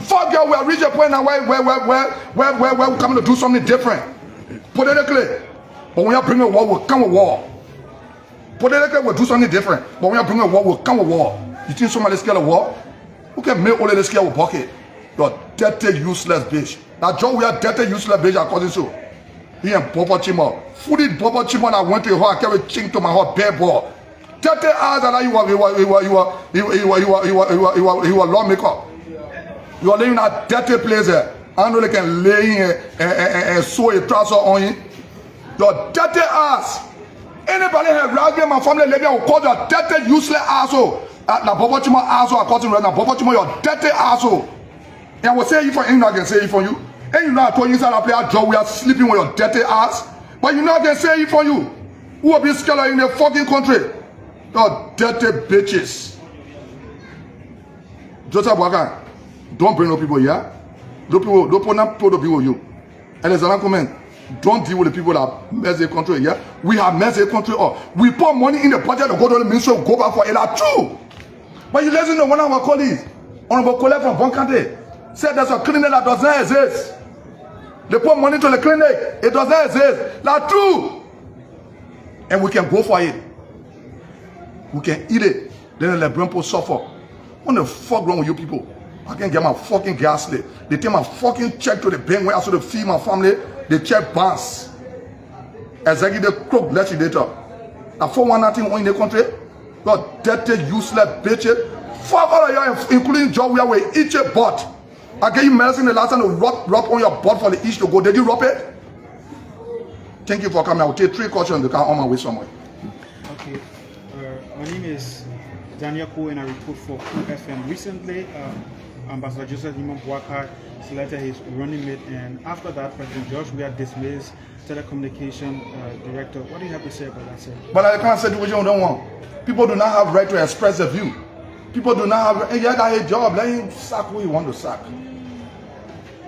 Fuck you, we have reached a point now where we're coming to do something different. Politically. But when you bring a war, we'll come with war. Politically, we'll do something different. But when you bring a war, we'll come with war. You think somebody's scared of war? Who can make all of this scared with bucket? You're dirty, useless bitch. That job we are dirty, useless bitch according to. He and Bobo Chima. Fully Bobo Chima that went to her, I carried chink to my heart, bare ball. Dirty ass that you were lawmaker. You are living in a dirty place there. I know they can lay in and sew a trouser on you. Your dirty ass. Anybody have ragged my family Liberian will call your dirty useless asshole. Now Bobo Chima asshole according right now. Bobo Chima your dirty asshole. And I will say it for you, I can say it for you. And you know I told you inside I play a job we are sleeping with your dirty ass. But you know I can say it for you. Who will be scared in the fucking country? Your dirty bitches. Joseph Wagan, don't bring no people here. Don't put no people with you. And there's another comment. Don't deal with the people that mess the country, yeah? We have messed the country up. We put money in the budget to go to the ministry, go back for it. That's true. But you listen to one of our colleagues, Honorable Colette from Bonkante, said there's a clinic that does not exist. They put money to the clinic, it does not exist. That's true. And we can go for it. We can eat it. Then let Brempo suffer. What the fuck wrong with you people? I can't get my fucking gas lit. They take my fucking check to the bank where I should feed my family. They check bounce. Executive crook legislator. I for one nothing in the country. God dirty useless bitches. Fuck all of you, including Joe, where we eat your butt. I gave you medicine the last time to rub on your butt for the itch to go. Did you rub it? Thank you for coming. I will take 3 questions to come on my way somewhere. Okay. My name is Daniel Ko and I report for FM. Recently, Ambassador Joseph Nimon Bouakar selected his running mate, and after that, President George we had dismissed telecommunication director. What do you have to say about that, sir? But I can't say what you don't want. People do not have right to express their view. People do not have. Hey, you got a job. Let him sack who he want to sack.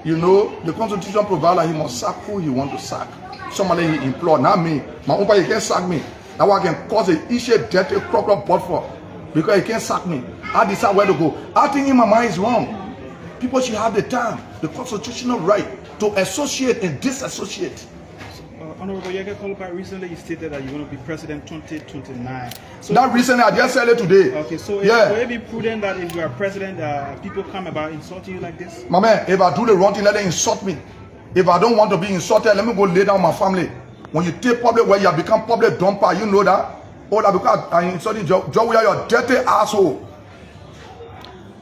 You know, the Constitution provides that he must sack who he want to sack. Somebody he employ, not me. My uncle, he can't sack me. Now I can cause an issue, dirty, proper butt for. Because he can't sack me. I decide where to go. I think in my mind is wrong. People should have the time, the constitutional right to associate and disassociate. Honorable Yege Kolupai, recently you stated that you're going to be president 2029. So not recently, I just said it today. Okay, so will it be prudent that if you are president, people come about insulting you like this? My man, if I do the wrong thing, let them insult me. If I don't want to be insulted, let me go lay down my family. When you take public, where you have become public dumper, you know that. Oh, that because I insulted Joe, we are your dirty asshole.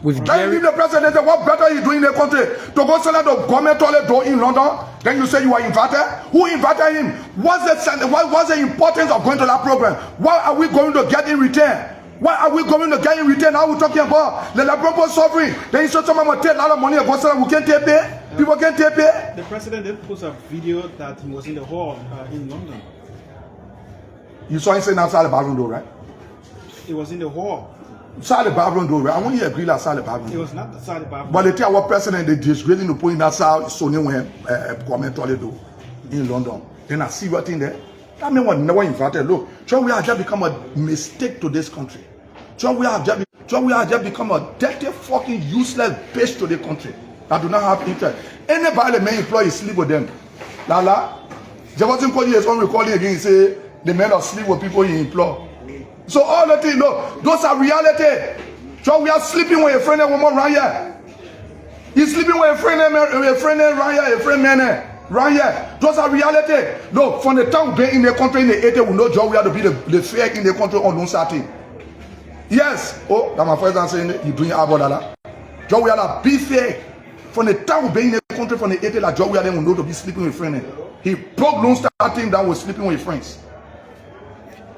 Can you give the president what better you doing in the country to go sell out the government toilet door in London? Then you say you are invited? Who invited him? What's the importance of going to that program? What are we going to get in return? What are we going to get in return? Are we talking about the Liberia suffering? Then you say someone will take a lot of money and go sell, we can't take pay? People can't take pay? The president did post a video that he was in the hall in London. You saw him saying outside the bathroom door, right? It was in the hall. Outside the bathroom door, right? I want you to agree outside the bathroom. It was not outside the bathroom. But they tell our president they disgracing to put in that side Sony when government toilet door in London. Then I see what in there. That mean what never invited. Look, so we have just become a mistake to this country. So we have just become a dirty, fucking useless bitch to the country that do not have interest. Anybody may employ sleep with them. Lala, Jefferson called his own recording again. He say the men of sleep with people he employ. So all the things, no, those are reality. So we are sleeping with a friend and woman right here. He's sleeping with a friend and right here, a friend man. Right here, those are reality. No, from the time we in the country in the 80s, we know John we have to be the fair in the country on certain. Yes. Oh, that my friend saying you doing about John we are be fair. From the time we in the country from the 80s, like John we are then we know to be sleeping with friends. He broke Lone Star team that was sleeping with friends.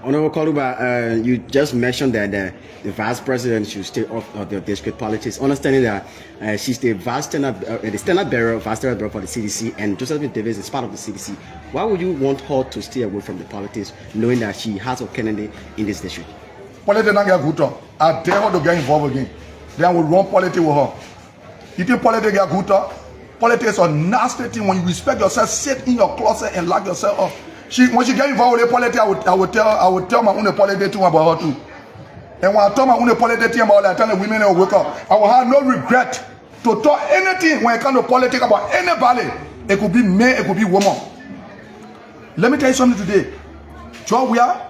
Honorable Koluba, you just mentioned that the vice president should stay off of the district politics, understanding that she's the standard bearer for the CDC, and Josephine Davis is part of the CDC. Why would you want her to stay away from the politics, knowing that she has a candidate in this district? Politics not get good talk. I dare her to get involved again. Then I will run politics with her. You think politics get good talk? Politics is a nasty thing. When you respect yourself, sit in your closet and lock yourself up. When she get involved with politics, I would tell my own politics too about her too. And when I tell my own politics about her, I tell the women will wake up. I will have no regret to talk anything when it comes to politics about anybody. It could be man, it could be woman. Let me tell you something today. Joe, we are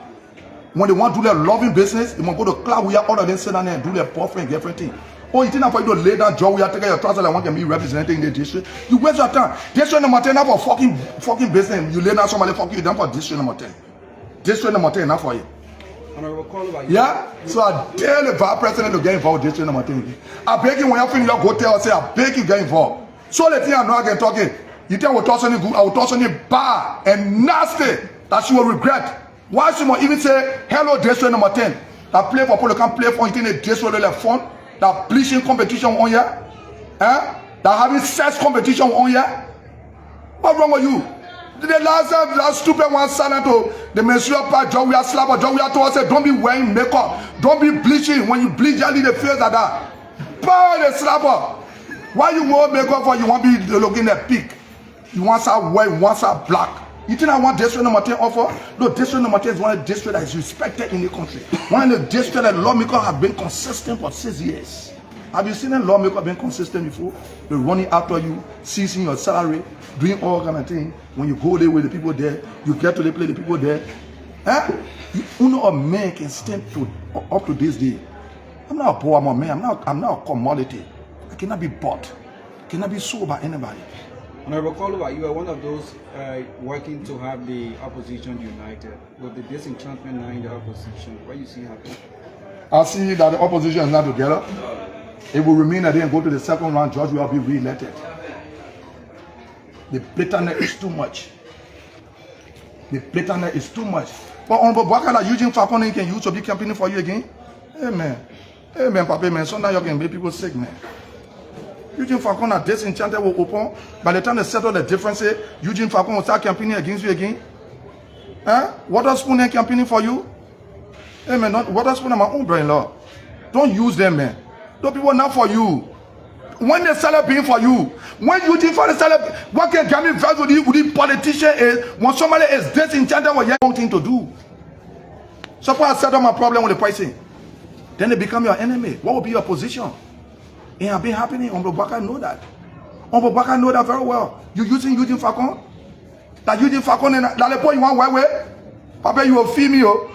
when they want to do their loving business, they want to go to club. We are all of them sit down there and do their boyfriend girlfriend thing. Oh, you think I'm going to lay down Joe? We are taking your trousers and want to be representing the district. You waste your time. District number 10 not for fucking business. You lay down somebody fuck you down for district number 10. District number 10 not for you. Yeah? So I dare the vice president to get involved with district number 10. I beg you when you finish your hotel, say I beg you get involved. So the thing I know again talking. You think I will toss any good, I will toss any bad and nasty that she will regret. Why she will even say hello district number 10? That play for people can play for you think the district like fun. That bleaching competition on here, that having sex competition on here. What's wrong with you? The last time that stupid one silent to the menstrual part, John we are slapper, John we are told say don't be wearing makeup, don't be bleaching. When you bleach, you leave the face like that. Power the slapper. Why you wear makeup for? You want to be looking at peak. You want some white, you want some black. You think I want district number 10 offer? No, district number 10 is one of the districts that is respected in the country. One of the districts that lawmakers have been consistent for 6 years. Have you seen a lawmaker being consistent before? They're running after you, seizing your salary, doing all kind of things. When you go there with the people there, you get to the place the people there. You know a man can stand to up to this day. I'm not a poor man, I'm not a commodity. I cannot be bought. I cannot be sold by anybody. Honorable Koluba, you are one of those working to have the opposition united. With the disenchantment now in the opposition, what do you see happening? I see that the opposition is not together. It will remain that they go to the second round, George will be re-elected. The bitterness is too much. The bitterness is too much. But Honorable Bwakala, Eugene Falcone can use to be campaigning for you again? Amen. Amen, Papa, man. Sometimes you can make people sick, man. Eugene Falcone are disenchanted will open. By the time they settle the differences, Eugene Falcone will start campaigning against you again. Waterspoon ain't campaigning for you. Hey man, Waterspoon are my own brother-in-law. Don't use them, man. Those people are not for you. When they start being for you, when Eugene Falcone start, what can get me involved with the politician is when somebody is disenchanted with your own thing to do. So far I settle my problem with the pricing. Then they become your enemy. What will be your position? It has been happening. Honorable Baka know that. Honorable Baka know that very well. You using Eugene Falcone? That Eugene Falcone, that the point you want way. Papa, you will feel me, oh.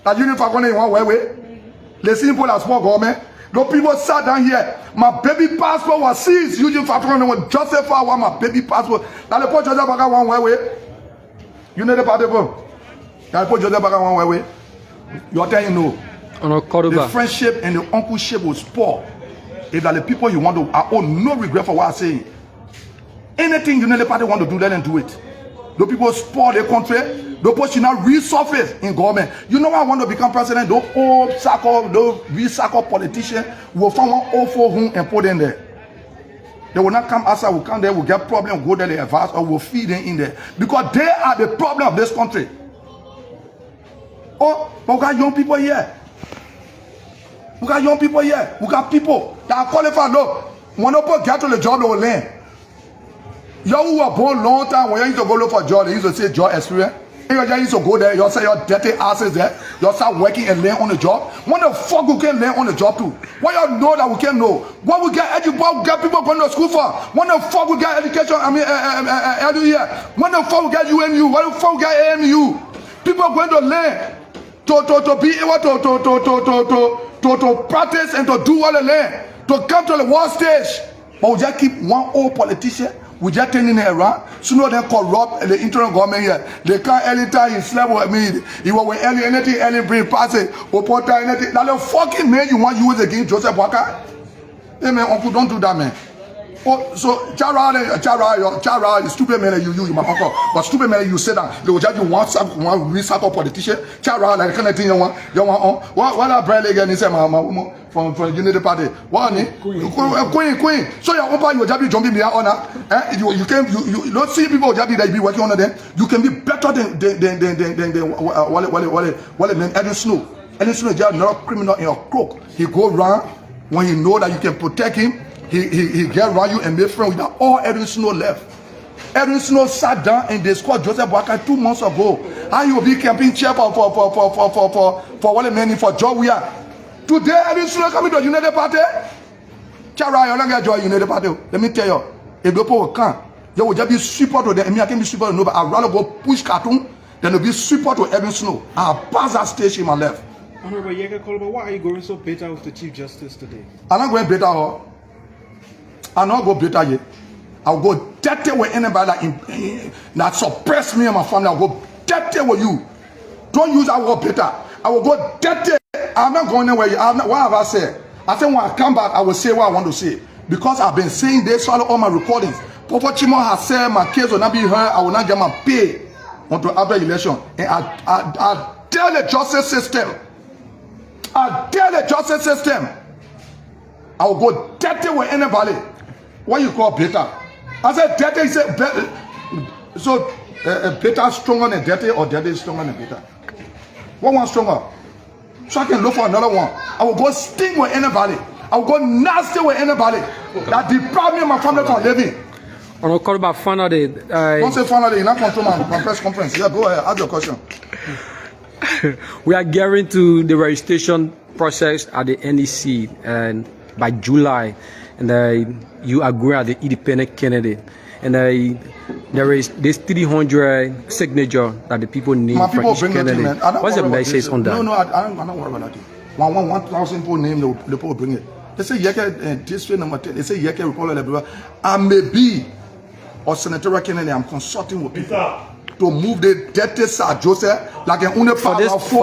That Eugene Falcone you want way. The simple as small government. The people sat down here. My baby passport was seized. Eugene Falcone was Joseph I want my baby passport. That the point Joseph Baka want way. You know the part of it. That the point Joseph Baka want way. You are telling you no. The friendship and the uncleship was poor. If that the people you want to, I own no regret for what I say. Anything United Party want to do, let them do it. The people spoil the country. The people should not resurface in government. You know why I want to become president? Those old circle, those recycle politicians will find one awful home and put them there. They will not come outside, will come there, will get problem, go there, they advance, or will feed them in there. Because they are the problem of this country. Oh, but we got young people here. We got young people here. We got people that are qualified. Look, when people get to the job, they will learn. You who were born long time, when you used to go look for a job, they used to say job experience. And you just used to go there, you say your dirty asses there, you start working and learn on the job. When the fuck we can learn on the job too? What you know that we can know? What we get education, what we get people going to school for? When the fuck we get education, edu here? When the fuck we get UNU? When the fuck we get AMU? People going to learn to be able to practice and to do what they learn, to come to the world stage. But we just keep one old politician. We just turning it around. Sooner than corrupt the internal government here. They can't anytime he slept with me. He was with anything bring pass it. Or put anything. Now the fucking man you want to use against Joseph Walker? Hey man, uncle, don't do that, man. Oh, so Chara, stupid man you my uncle. But stupid man you say that they will judge you one recycle politician. Chara, like the kind of thing you want what I brand again is my from Unity Party. One queen. So your own you just jumping me on you can you don't see people just that you be working on them. You can be better than what man Edwin Snow. Edwin Snow is just not criminal in your crook. He go around when he know that you can protect him. He get around you and make friends with that. All Edwin Snow left. Edwin Snow sat down and they scored Joseph Walker 2 months ago. How you will be campaign chair for what a man for job we are. Today Edwin Snow coming to United Party. Chara, you don't get joy United Party. Let me tell you, if the people come, you will just be super to them. I can be super to nobody. I'd rather go push cartoon than to be super to Edwin Snow. I'll pass that stage in my left. Honorable Yeke Kolba, why are you going so bitter with the Chief Justice today? I'm not going bitter. I'll not go bitter yet. I'll go dirty with anybody that suppress me and my family. I'll go dirty with you. Don't use that word bitter. I will go dirty. I'm not going anywhere. What have I said? I said when I come back, I will say what I want to say. Because I've been saying this all my recordings. Papa Chimo has said my case will not be heard. I will not get my pay until after election. And I tell the justice system. I tell the justice system. I will go dirty with anybody. What you call bitter? I said dirty. He said so bitter stronger than dirty or dirty stronger than bitter? What one stronger? So I can look for another one. I will go sting with anybody. I will go nasty with anybody that deprive me of my family from living. On a call about finally. Don't say finally. You not control my press conference. Yeah, go ahead. Ask your question. We are gearing to the registration process at the NEC, and by July, and you agree as the independent candidate, and there is this 300 signature that the people need my for people each bring candidate. It, what's the message on that? No, I'm not worried about that. 1,000 people name the people bring it. They say Yeke district number 10. They say Yeke Republic Liberia. I may be or senatorial candidate. I'm consulting with people to move the dirty Sir Joseph like an for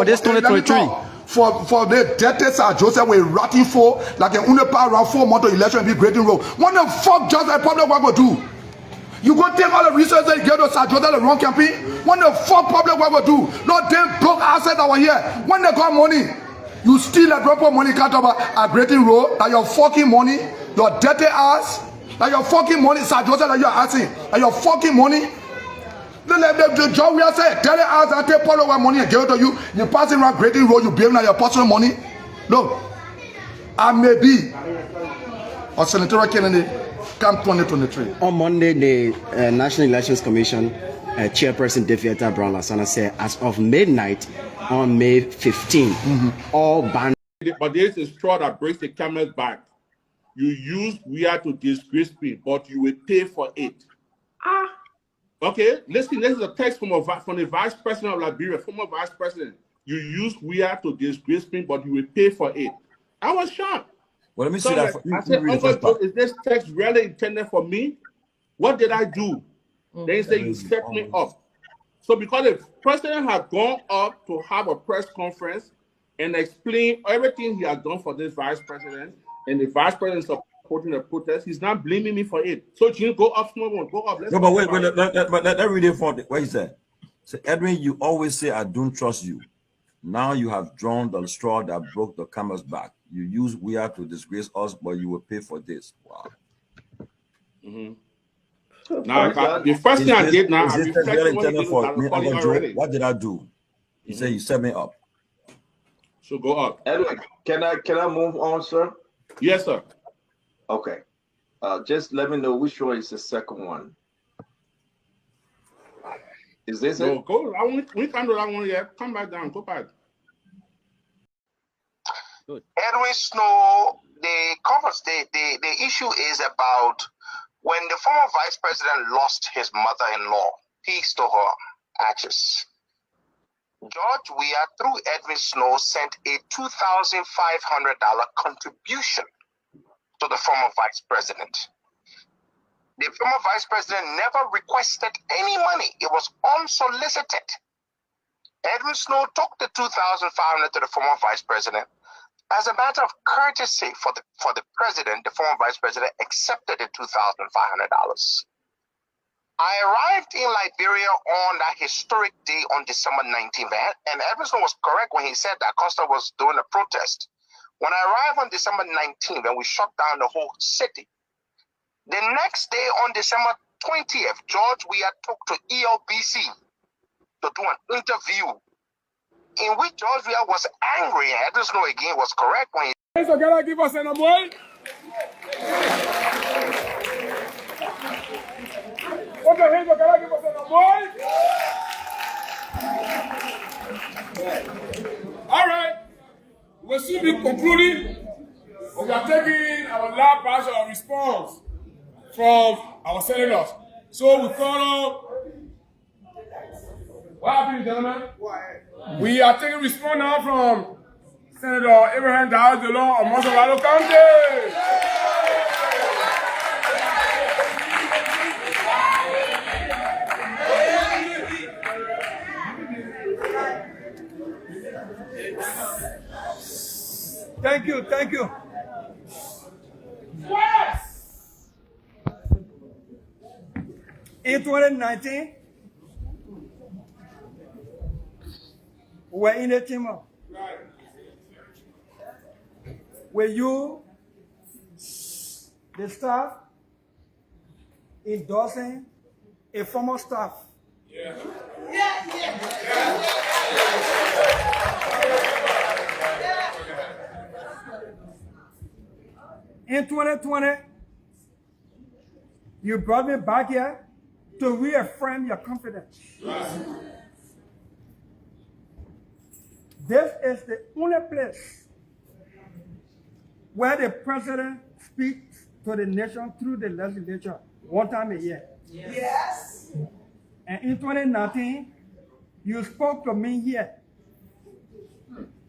this 2023. For the dirty Sir Joseph we're ratting for like an around 4 months of election and be grading road. What the fuck just the public what go do? You go take all the resources you get to Sir Joseph the wrong campaign? What the fuck public what go do? No damn broke assets that were here. When they got money, you steal a proper money cut over a grading road, that your fucking money, your dirty ass, that your fucking money, Sir Joseph that you're asking, that your fucking money. The job we are saying, tell the ass that take follow money and give it to you. You passing around grading road, you blame your personal money. Look, I may be a senatorial candidate come 2023. On Monday, the National Elections Commission chairperson Deviata Brown Lasana said, as of midnight on May 15, all banned. But there's a straw that breaks the camel's back. You use WIA to disgrace me, but you will pay for it. Okay, listen, this is a text from the vice president of Liberia, former vice president. You use WIA to disgrace me, but you will pay for it. I was shocked. Well, let me see that. I said, Uncle, is this text really intended for me? What did I do? They say you set me up. So because the president had gone up to have a press conference and explain everything he had done for this vice president, and the vice president supporting the protest, he's not blaming me for it. So you go up, small one, go up. Let's no, but wait, let read it for what he said. So Edwin, you always say I don't trust you. Now you have drawn the straw that broke the camel's back. You use we are to disgrace us, but you will pay for this. Wow. Now, the first thing I did now, I reflected what he did for me, already. what did I do? He said you set me up. So go up. Edwin, can I move on, sir? Yes, sir. Okay. Just let me know which one is the second one. Is this it? Go. We can't do that one yet. Come back down. Go back. Good. Edwin Snow, the issue is about when the former vice president lost his mother-in-law, peace to her ashes. George Weah, through Edwin Snow, sent a $2,500 contribution to the former vice president. The former vice president never requested any money. It was unsolicited. Edwin Snow took the $2,500 to the former vice president. As a matter of courtesy for the president, the former vice president accepted the $2,500. I arrived in Liberia on that historic day on December 19th, and Edwin Snow was correct when he said that Costa was doing a protest. When I arrived on December 19th and we shut down the whole city, the next day on December 20th, George Weah took to ELBC to do an interview in which George Weah was angry, and Edwin Snow again was correct when he So can I give us an award? Okay, so can I give us an award? All right. We'll soon be concluding. We are taking our last batch of response from our senators. So we call up. What happened, gentlemen? We are taking response now from Senator Abraham Diaz de Law of Monsalado County. Thank you, thank you. Yes! In 2019, we were in a team up with you, the staff, endorsing a former staff. Yeah. In 2020, you brought me back here to reaffirm your confidence. This is the only place where the president speaks to the nation through the legislature one time a year. Yes. And in 2019, you spoke to me here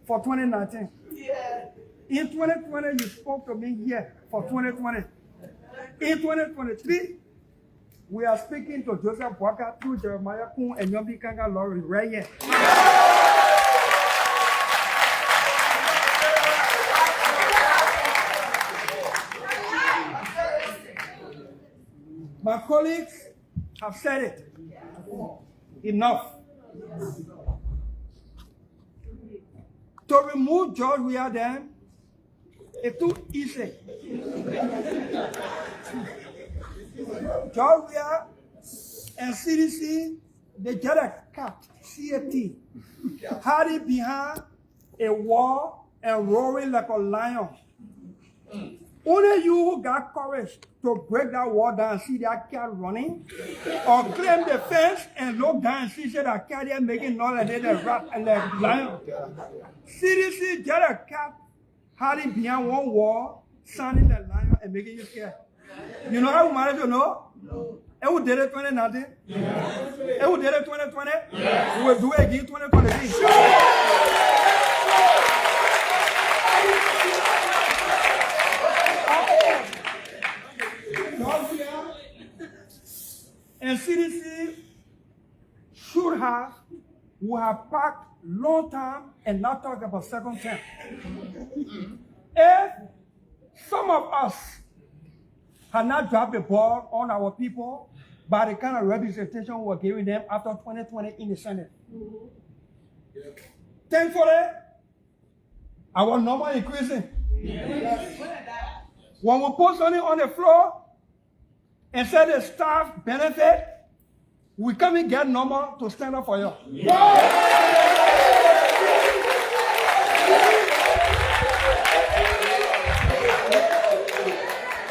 for 2019. Yeah. In 2020, you spoke to me here for 2020. In 2023, we are speaking to Joseph Walker through Jeremiah Kun and Yombi Kanga Laurie right here. My colleagues have said it. Enough. To remove George Weah then, it's too easy. George Weah and CDC, they get a cat, CAT, hiding behind a wall and roaring like a lion. Only you who got courage to break that wall down and see that cat running, or climb the fence and look down and see that cat there making noise and then the rat and the lion. CDC get a cat hiding behind one wall, sounding the lion and making you scared. You know how we managed to know? No. And who did it 2019? Yes. And who did it 2020? Yes. We will do it again 2023. And CDC should have, we have packed long time and not talk about second term. If some of us have not dropped the ball on our people by the kind of representation we're giving them after 2020 in the Senate. Thankfully, our number increasing. Yes. When we put something on the floor and say the staff benefit, we come and get number to stand up for you.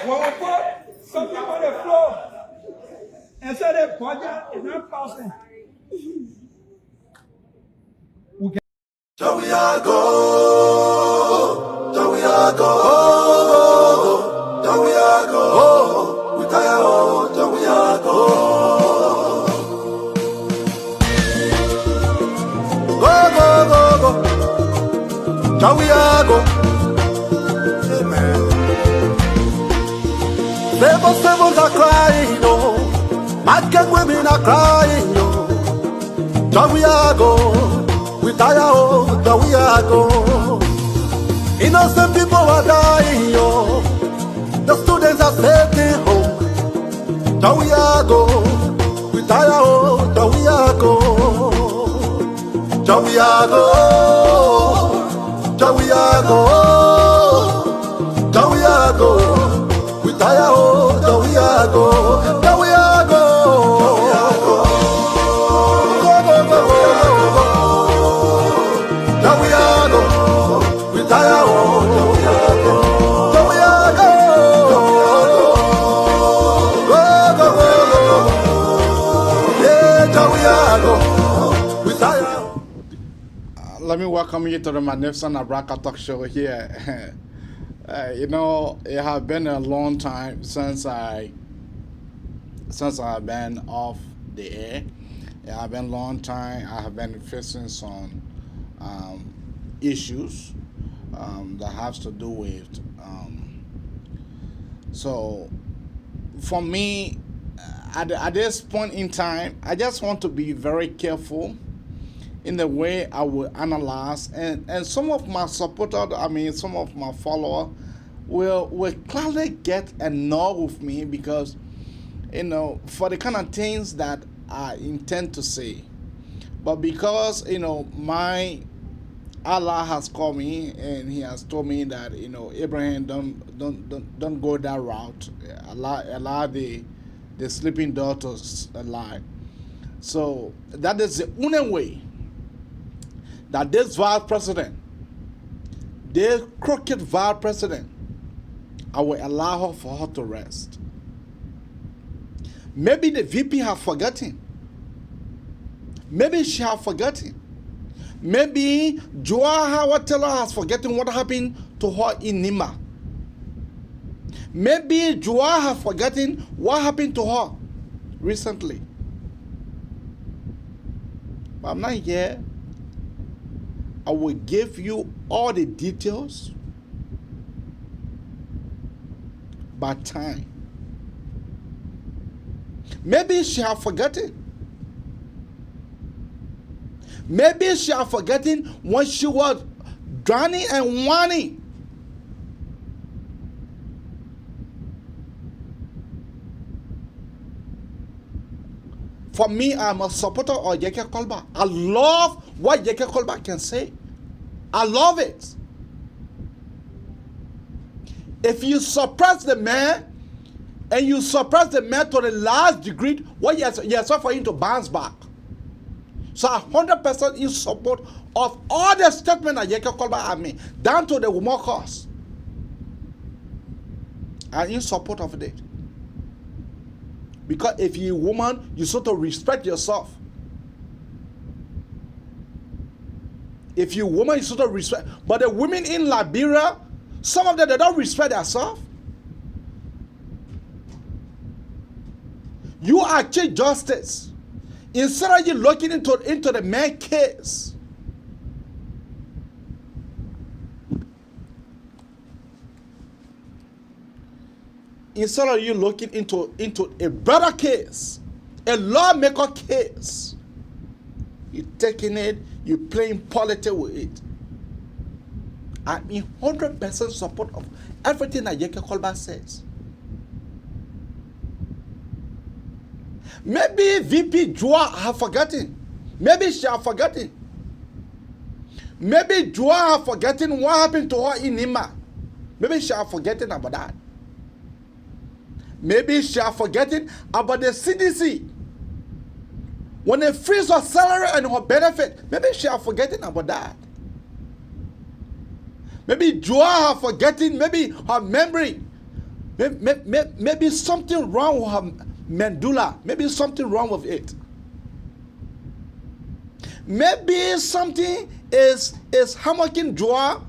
When we put something on the floor and say the budget is not passing, we get. Shall we all go? Shall we all go? Shall we all go? We tired, oh, shall we all go? Go, go, go, go. Shall we all go? Amen. Devils are crying, oh. Market women are crying, oh. Shall we all go? We tired, oh, shall we all go? Innocent people are dying, oh. The students are staying home. Shall we all go? We tired, oh, shall we all go? Shall we all go? Shall we all go? Shall we all go? We tired, oh, shall we all go? Shall we all go? Go, go, go, go, go. Shall we all go? We tired, oh, shall we all go? Shall we all go? Go, go, go, go. Yeah, shall we all go? We tired. Let me welcome you to the magnificent Abraka Talk Show here. You know, it has been a long time since I've been off the air. It has been a long time. I have been facing some issues that has to do with. So, for me, at this point in time, I just want to be very careful in the way I will analyze, and some of my supporters, some of my followers will clearly get annoyed with me because, you know, for the kind of things that I intend to say. But because, you know, my Allah has called me and He has told me that, you know, Abraham, don't go that route. Allow the sleeping daughters alive. So that is the only way that this vice president, this crooked vice president, I will allow her for her to rest. Maybe the VP have forgotten. Maybe she have forgotten. Maybe Joa Howard Taylor has forgotten what happened to her in Nima. Maybe Joa has forgotten what happened to her recently. But I'm not here. I will give you all the details by time. Maybe she have forgotten. Maybe she have forgotten when she was drowning and whining. For me, I'm a supporter of Yeke Kolba. I love what Yeke Kolba can say. I love it. If you suppress the man, and you suppress the man to the last degree, what you expect for him to bounce back. So 100% in support of all the statements that Yeke Kolba have made, down to the woman cause. I'm in support of it. Because if you're a woman, you sort of respect yourself. If you're a woman, you sort of respect. But the women in Liberia, some of them, they don't respect themselves. You are Chief Justice. Instead of you looking into the man case, instead of you looking into a better case, a lawmaker case, you taking it, you playing politics with it. I'm in 100% support of everything that Yeke Kolba says. Maybe VP Joa have forgotten. Maybe she have forgotten. Maybe Joa have forgotten what happened to her in Nima. Maybe she have forgotten about that. Maybe she have forgotten about the CDC. When they freeze her salary and her benefit, maybe she have forgotten about that. Maybe Joa have forgotten, maybe her memory. Maybe something wrong with her medulla. Maybe something wrong with it. Maybe something is hammocking Joa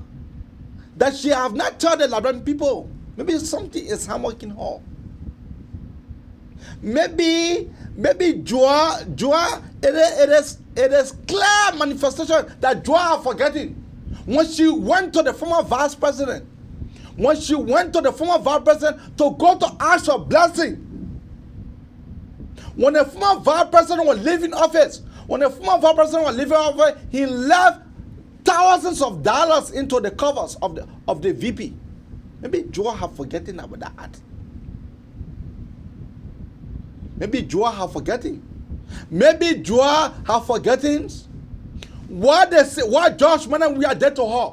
that she have not told the Liberian people. Maybe something is hammocking her. Maybe Joa, it is clear manifestation that Joa have forgotten. When she went to the former vice president, to go to ask for blessing, when the former vice president was leaving office, he left thousands of dollars into the covers of the VP. Maybe Joa have forgotten about that. Maybe Joa have forgotten. Maybe Joa have forgotten what they say, what Josh Manan we are dead to her.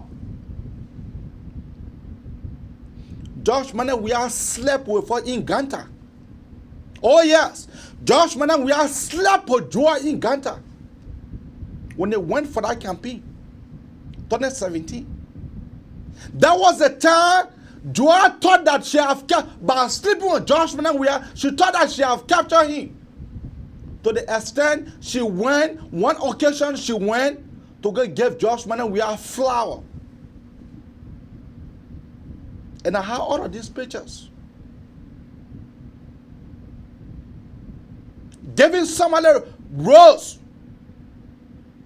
Josh Manan we are slept with her in Ganta. Oh yes, Josh Manan we are slept with Joa in Ganta. When they went for that campaign, 2017. That was the time Joa thought that she have kept, by sleeping with Josh Manan, she thought that she have captured him. To the extent she went, one occasion she went to go give Josh Manan flour. And I have all of these pictures. Giving somebody rose.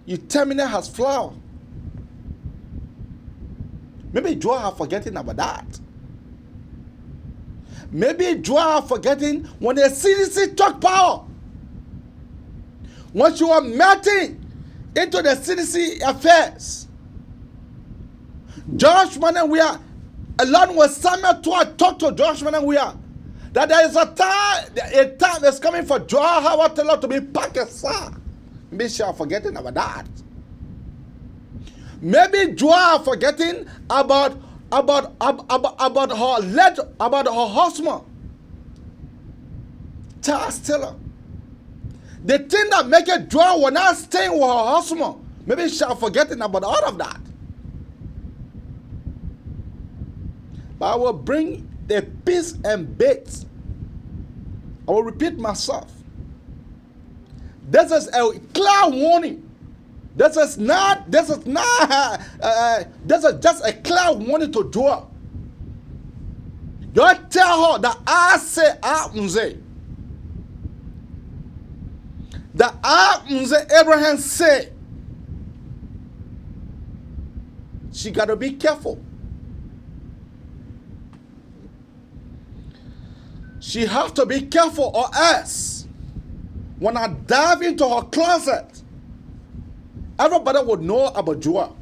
You terminate has flour. Maybe Joa have forgotten about that. Maybe Joa have forgotten when the CDC took power. When she was melting into the CDC affairs. Josh Manan along with Samuel Tua, talk to Josh Manan that there is a time is coming for Joa Howard Taylor to be Pakistan. Maybe she are forgetting about that. Maybe Joa are forgetting about her husband, Charles Taylor. The thing that make it Joa when not staying with her husband. Maybe she are forgetting about all of that. But I will bring the peace and bits. I will repeat myself. This is a clear warning. This is just a clear warning to Joa. You tell her that I say Mze. That Mze Abraham said. She gotta be careful. She have to be careful, or else when I dive into her closet, everybody would know about Joa.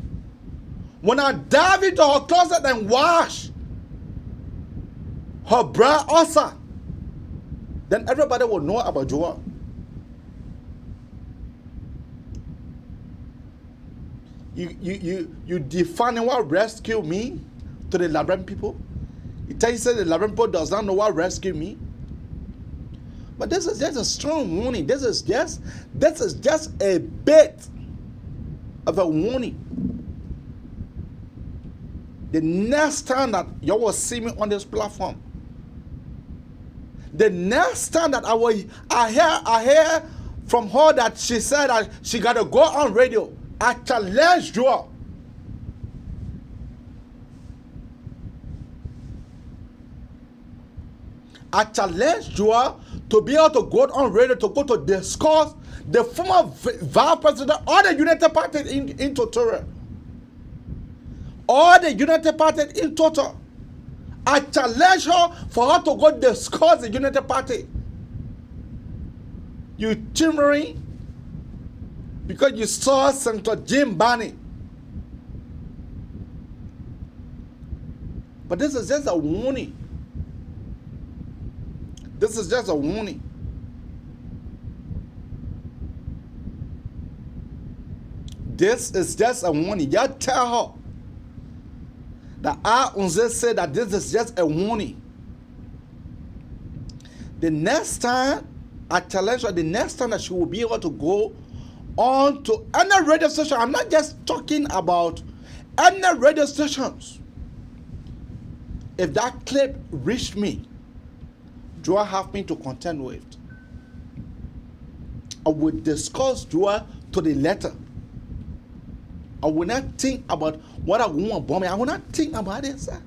When I dive into her closet and wash her bra also, then everybody will know about Joa. You define what rescue me to the Liberian people. You tell you say the Liberian people does not know what rescue me. But this is just a strong warning. This is just a bit of a warning. The next time that you will see me on this platform, the next time that I hear from her that she said that she got to go on radio, I challenge Joa. I challenge Joa to be able to go on radio to go to discuss the former vice president or the United Party in total. Or the United Party in total. I challenge her for her to go discuss the United Party. You timbering because you saw Senator Jim Barney But this is just a warning. This is just a warning. This is just a warning. You tell her that I Unze said that this is just a warning. The next time, I challenge her, the next time that she will be able to go on to any radio station, I'm not just talking about any radio stations. If that clip reached me, Joa have me to contend with. I will discuss Joa to the letter. I will not think about what I want bomb. I will not think about it, sir.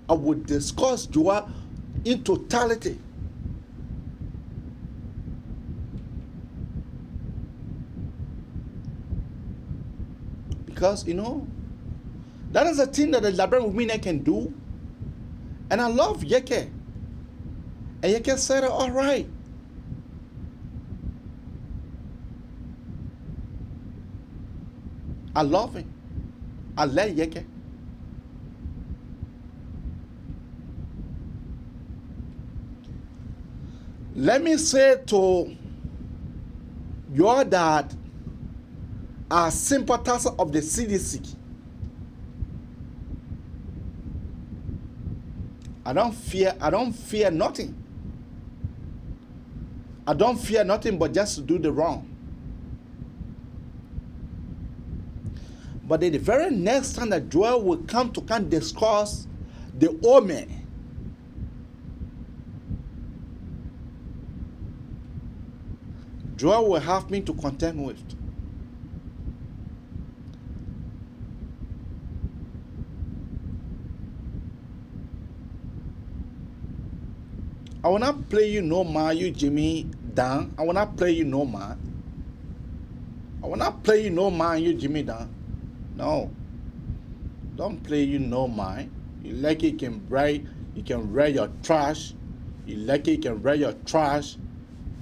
I will discuss Joa in totality. Because, you know, that is a thing that the Liberian women can do. And I love Yeke. And Yeke said, all right. I love him. I like Yeke. Let me say to your dad, are sympathizers of the CDC. I don't fear nothing. I don't fear nothing but just to do the wrong. But the very next time that Joel will come to discuss the Ome, Joel will have me to contend with. I will not play you no man, you Jimmy Dan. I will not play you no man. I will not play you no man, you Jimmy Dan. No. Don't play you no man. You like it, you can wear your trash. You like it, you can wear your trash.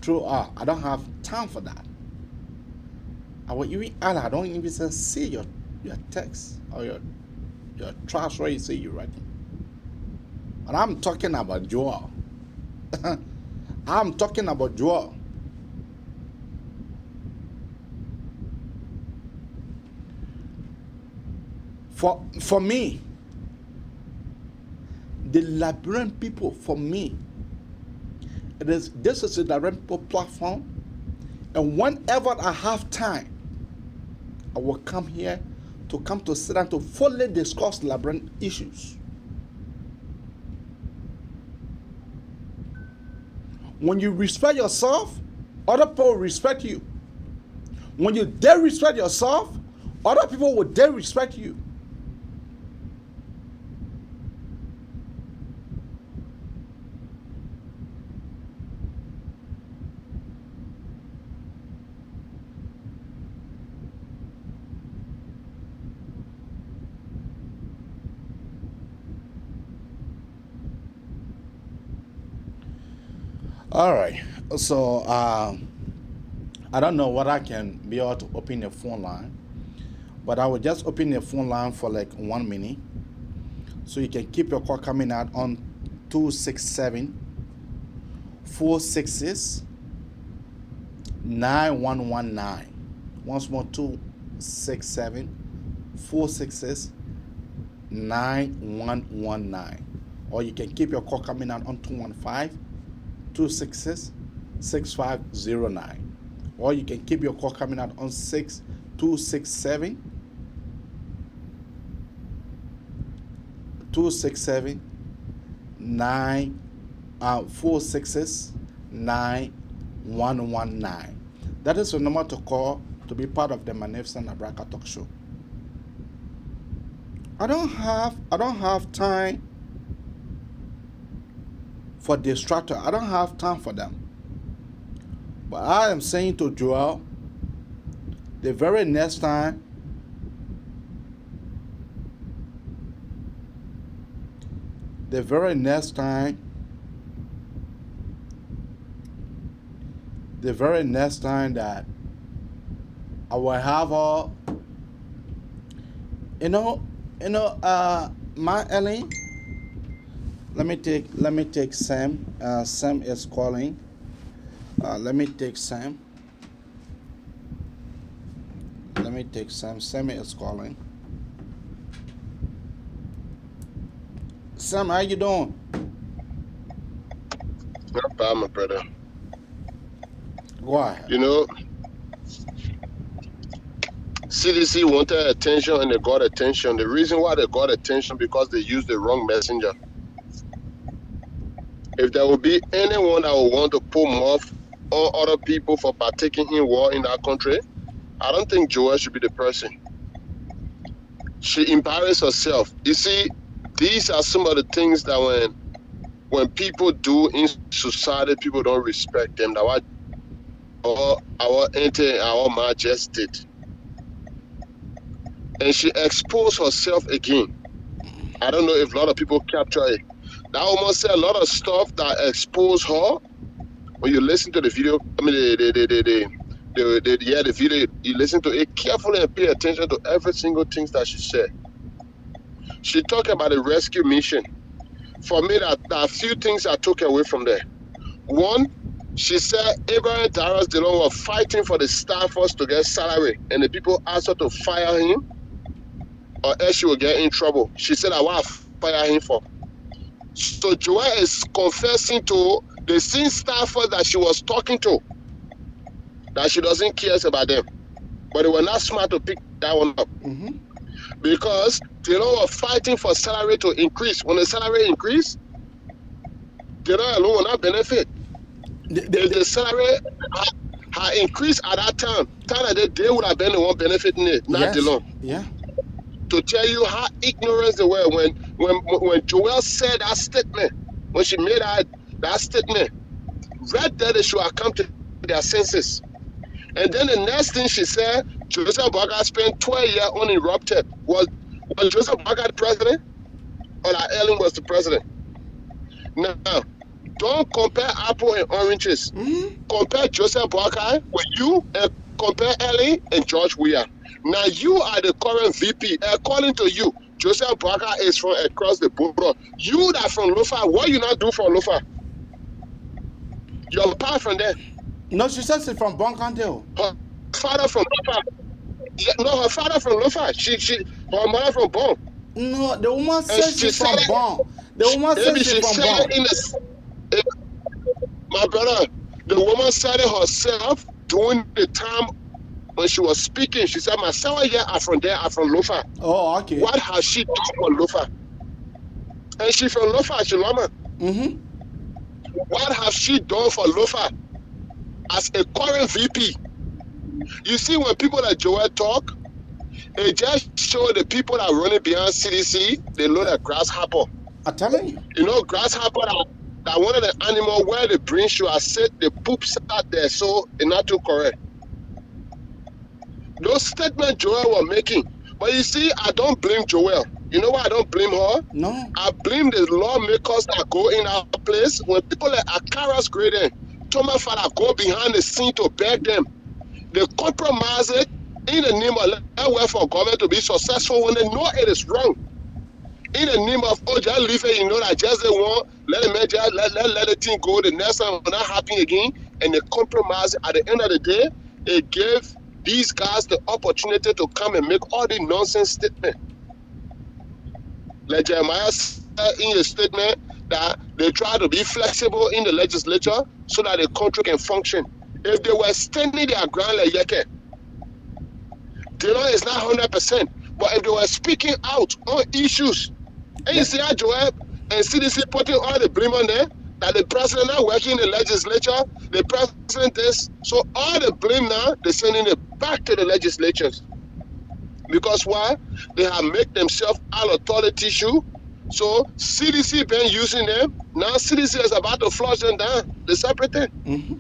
True, I don't have time for that. I don't even see your text or your trash where you say you're writing. And I'm talking about Joel. I'm talking about Joel. For me, the Liberian people, for me, this is a Liberian people platform, and whenever I have time, I will come here to sit down to fully discuss Liberian issues. When you respect yourself, other people will respect you. When you dare respect yourself, other people will dare respect you. All right, so I don't know what I can be able to open the phone line, but I will just open the phone line for like 1 minute, so you can keep your call coming out on 267-466-9119. Once more, 267-466-9119, or you can keep your call coming out on 215-266-6509, or you can keep your call coming out on 466-9119. That is the number to call to be part of the Magnificent Abraka Talk Show. I don't have time for distractor. I don't have time for them. But I am saying to Joel, the very next time that I will have her, you know, You know, my Ellie. Let me take Sam. Sam is calling. Let me take Sam. Let me take Sam. Sam is calling. Sam, how you doing? Not bad, my brother. Go ahead. You know, CDC wanted attention and they got attention. The reason why they got attention because they used the wrong messenger. If there would be anyone that would want to pull off on other people for partaking in war in that country, I don't think Joel should be the person. She embarrassed herself. You see, these are some of the things that when people do in society, people don't respect them. That our auntie, our majesty. And she exposed herself again. I don't know if a lot of people capture it. That woman said a lot of stuff that exposed her. When you listen to the video, I mean the video, you listen to it carefully and pay attention to every single thing that she said. She talked about the rescue mission. For me, there are a few things I took away from there. One, she said Abraham Darius Dillon was fighting for the staffers to get salary, and the people asked her to fire him, or else she will get in trouble. She said, I want to fire him for. So Joel is confessing to the same staffers that she was talking to, that she doesn't care about them. But they were not smart to pick that one up. Mm-hmm. Because they were fighting for salary to increase. When the salary increase, they alone will not benefit. The salary had increased at that time that they would have been the one benefiting it, not the loan. Yeah. To tell you how ignorant they were when Joel said that statement, when she made that statement, right there they should have come to their senses. And then the next thing she said, Joseph Boakai spent 12 years uninterrupted. Was Joseph Boakai the president? Or that Ellen was the president? Now, don't compare apple and oranges. Mm-hmm. Compare Joseph Boakai with you and compare Ellen and George Weah. Now you are the current VP. According to you, Joseph Boakai is from across the border. You that from Lofa, what you not do from Lofa? You're apart from there. No, she says it's from Bonkandale. Her father from Lofa. Yeah, no, her father from Lofa. Her mother from Bon. No, the woman says she's from Bon. The woman says she's from Bon. My brother, the woman said it herself during the time when she was speaking. She said, my 7 years are from there, are from Lofa. Oh, okay. What has she done for Lofa? And she from Lofa, she Loma. Mm-hmm. What has she done for Lofa as a current VP? You see, when people like Joel talk, it just show the people that are running behind CDC, they load a grasshopper. I'm telling you. You know, grasshopper that one of the animals where the brain should have said the poops out there, so it's not too correct. Those statements Joel was making. But you see, I don't blame Joel. You know why I don't blame her? No. I blame the lawmakers that go in our place. When people like Akara's grading, Thomas Father go behind the scene to beg them. They compromise it in the name of let's for government to be successful when they know it is wrong. In the name of, oh, just leave it, you know, that just they want, let the thing go, the next time will not happen again. And they compromise it. At the end of the day, it gave these guys the opportunity to come and make all the nonsense statements. Like Jeremiah said in his statement that they try to be flexible in the legislature so that the country can function. If they were standing their ground like Yeke, Dillon is not 100%, but if they were speaking out on issues, and you see how Joel and CDC putting all the blame on there, that the president not working in the legislature, the president is, so all the blame now, they're sending it back to the legislatures. Because why? They have made themselves all authority issue. So CDC been using them. Now CDC is about to flush them down. The separate thing. Mm-hmm.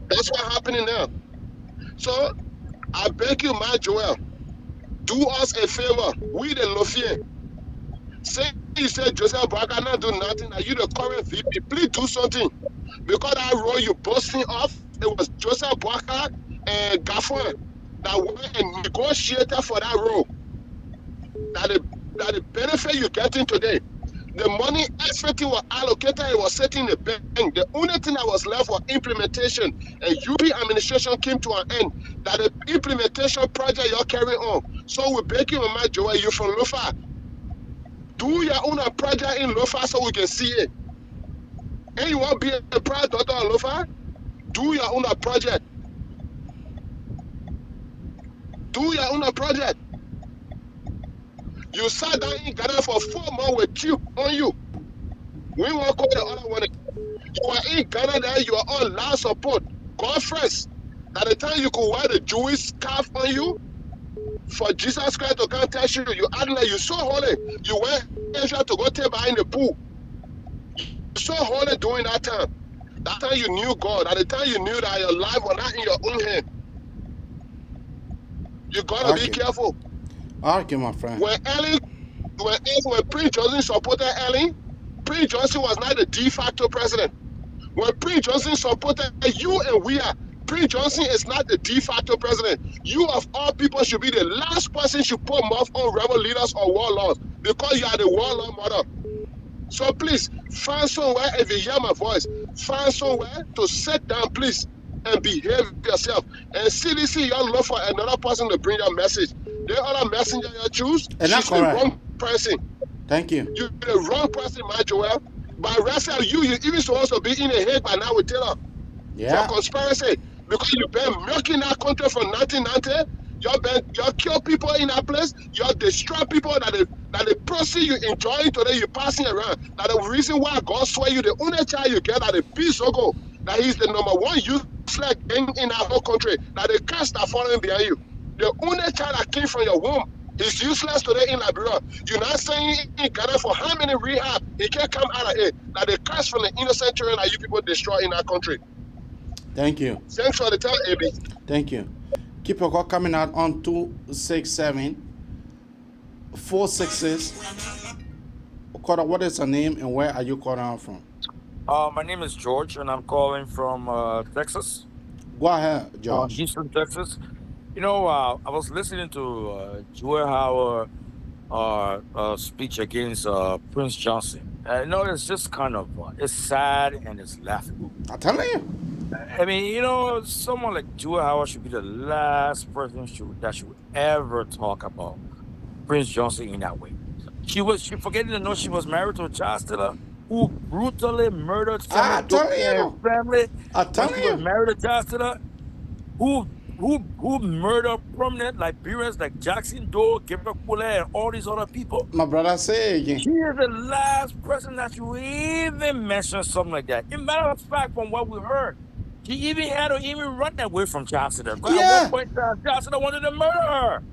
That's what's happening now. So I beg you, my Joel, do us a favor. We the Lofien. Say you said Joseph Boakai not do nothing. Are you the current VP? Please do something. Because that role you busting off, it was Joseph Boakai and Gaffron that went and negotiated for that role. that the benefit you're getting today, the money, everything was allocated, it was set in the bank. The only thing that was left was implementation. And UP administration came to an end. That the implementation project you're carrying on. So we beg you, Mama Joel, you from Lofa. Do your own project in Lofa so we can see it. And you want to be a proud daughter of Lofa? Do your own project. Do your own project. You sat down in Ghana for 4 months with you on you. We won't call the other one. You are in Ghana there, you are on last support. God first. At the time you could wear the Jewish scarf on you, for Jesus Christ to come touch you, you act like you're so holy. You went Israel to go take behind the pool. You're so holy during that time. That time you knew God. At the time you knew that your life was not in your own hand. You gotta be careful. Okay, my friend. When Prince Johnson supported Ellen, Prince Johnson was not the de facto president. When Prince Johnson supported you and we are, Prince Johnson is not the de facto president. You of all people should be the last person should put mouth on rebel leaders or warlords because you are the warlord mother. So please, find somewhere, if you hear my voice, find somewhere to sit down, please, and behave yourself. And CDC, you look for another person to bring your message. The other messenger you choose, she's the wrong person. Thank you. You're the wrong person, my Joel. By rest of you even supposed to be in the head by now with Taylor. Yeah. For conspiracy. Because you've been milking that country from 1990. You kill people in that place. You destroy people that the proceed you enjoying today, you're passing around. That the reason why God swear you the only child you get at the peace go. That he's the #1 useless gang in that whole country. That the cast are following behind you. The only child that came from your womb is useless today in Liberia. You're not saying in Ghana for how many rehab he can't come out of it. That the cast from the innocent children that you people destroy in that country. Thank you. Thanks for the time, AB. Thank you. Keep your call coming out on 267 466. What is your name and where are you calling out from? My name is George and I'm calling from Texas. Go ahead, George. Houston, Texas. You know, I was listening to Joel Howard speech against Prince Johnson. You know, it's just kind of it's sad and it's laughable. I'm telling you. I mean, you know, someone like Joel Howard should be the last person that should ever talk about Prince Johnson in that way. She forgetting to know she was married to a child stealer who brutally murdered family. I tell you. Was married to a child stealer who murdered prominent Liberians like Jackson Doe, Gabriel Kule, and all these other people. My brother say again. She is the last person that you even mention something like that. In matter of fact, from what we heard, she even had to even run away from child stealer. Yeah. At one point, child stealer wanted to murder her.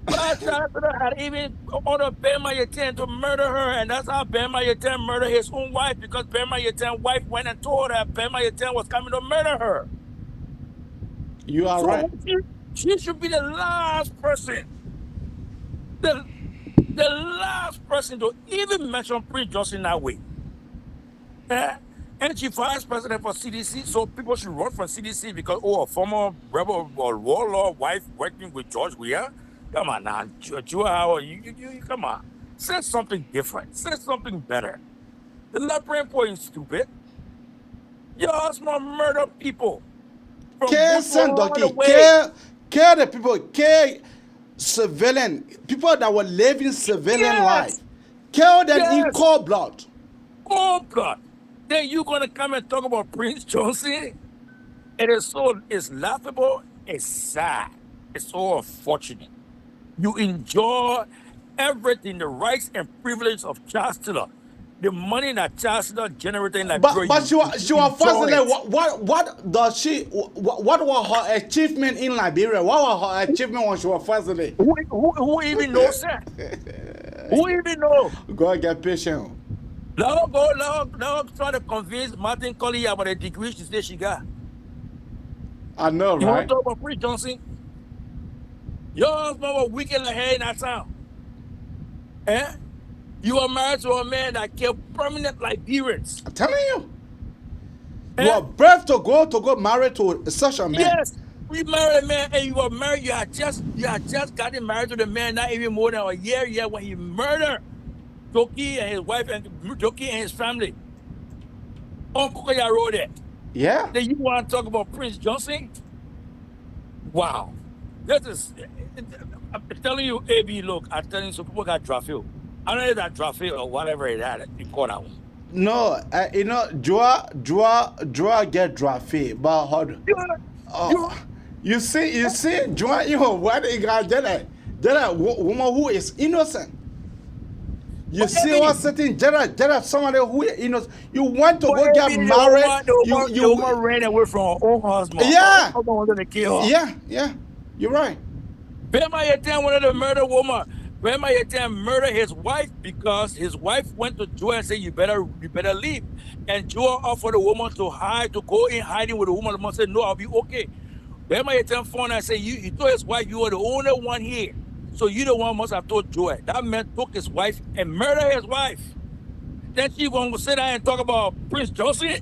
But child stealer had even ordered Ben Mayetan to murder her, and that's how Ben Mayetan murdered his own wife, because Ben Mayetan's wife went and told her Ben Mayetan was coming to murder her. You are right. She should be the last person. The last person to even mention Prince Johnson that way. And she vice president for CDC, so people should run from CDC because, a former rebel or warlord wife working with George Weah? Come on now, Joel Howard, you come on. Say something different. Say something better. The Liberian point is stupid. Your husband murdered people. Care the people, care civilian, people that were living civilian life. Kill them in cold blood. Cold blood. Then you're gonna come and talk about Prince Johnson? It's laughable, it's sad, it's so unfortunate. You enjoy everything, the rights and privilege of child stealer. The money that child stealer generated in Liberia. But she was first lady. What does she? What was her achievement in Liberia? What was her achievement when she was first lady? Who even knows that? Who even knows? Go and get patient. Now try to convince Martin Collier about the degree she said she got. I know, right? You want to talk about Prince Johnson? Your husband was wicked like hell in that town. Eh? You are married to a man that killed prominent Liberians. I'm telling you. You are brave to go marry to such a man. Yes. We married a man and you were married, you had just gotten married to the man, not even more than a year yet when he murdered Doki and his wife and Doki and his family. On Kokoya Road there. Yeah. Then you want to talk about Prince Johnson? Wow. This is, I'm telling you, AB, look, I'm telling you, some people got Drafield. I don't know that Drafield or whatever it had, you call that one. No, you know, Joa get Drafi, but hold. You see, Joa, you know, what they got that woman who is innocent. You see what's sitting, Jada, somebody who is innocent. You want to go get married. The woman ran away from her own husband. Yeah. Her husband wanted to kill her. Yeah. You're right. Bema Yetan wanted to murder woman. Bema Yetan murdered his wife because his wife went to Joe and said, you better leave. And Joe offered the woman to go in hiding with the woman. The woman said, no, I'll be okay. Bema Yetan phone and said, he told his wife, you were the only one here. So you the one must have told Joe. That man took his wife and murdered his wife. Then she won't sit down and talk about Prince Joseph.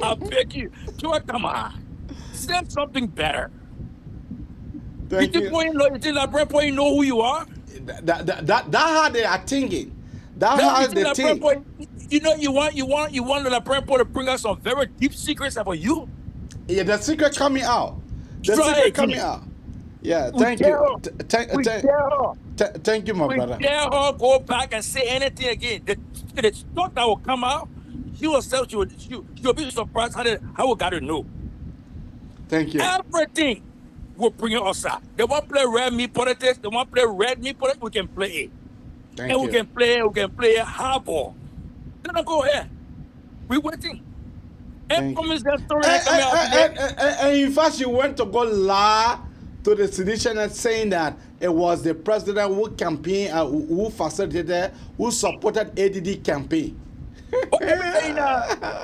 I beg you. Joe, come on. Say something better. You think you know who you are? That how they are thinking. That how they think. You know, you want the Prepo to bring us some very deep secrets about you. Yeah, the secret coming out. The secret coming out. Yeah, thank you. Thank you, my brother. We dare her go back and say anything again. The stuff that will come out, she'll be surprised how we got to know. Thank you. Everything will bring us out. They want to play red meat politics. They want to play red meat politics. We can play it. Thank you. We can play hardball. Then go ahead. We're waiting. And in fact, she went to go lie to the seditionists saying that it was the president who campaigned, who facilitated, who supported ADD campaign.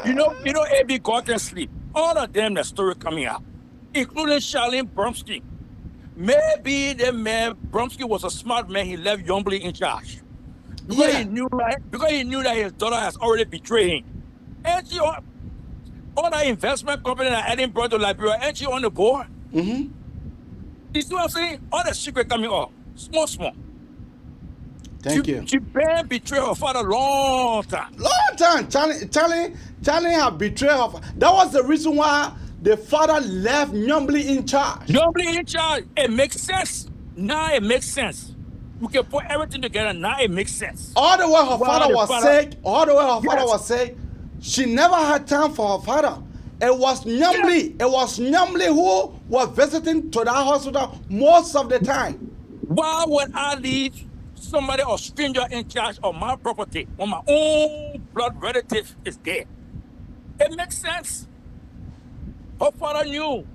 You know, AB God can sleep. All of them, the story coming out, including Charlene Bromsky. Maybe the man Bromsky was a smart man. He left Youngbley in charge because he knew that his daughter has already betrayed him. And she all that investment company that Edinburgh to Liberia, and she on the board. Mm-hmm. You see what I'm saying? All the secret coming up, small. Thank you. She been betrayed her father long time. Charlie have betrayed her. That was the reason why the father left Youngbley in charge. It makes sense. Now it makes sense. We can put everything together. Now it makes sense. All the way her father was sick. She never had time for her father. It was Youngbley. It was Youngbley who was visiting to that hospital most of the time. Why would I leave somebody or stranger in charge of my property when my own blood relative is dead? It makes sense. Her father knew.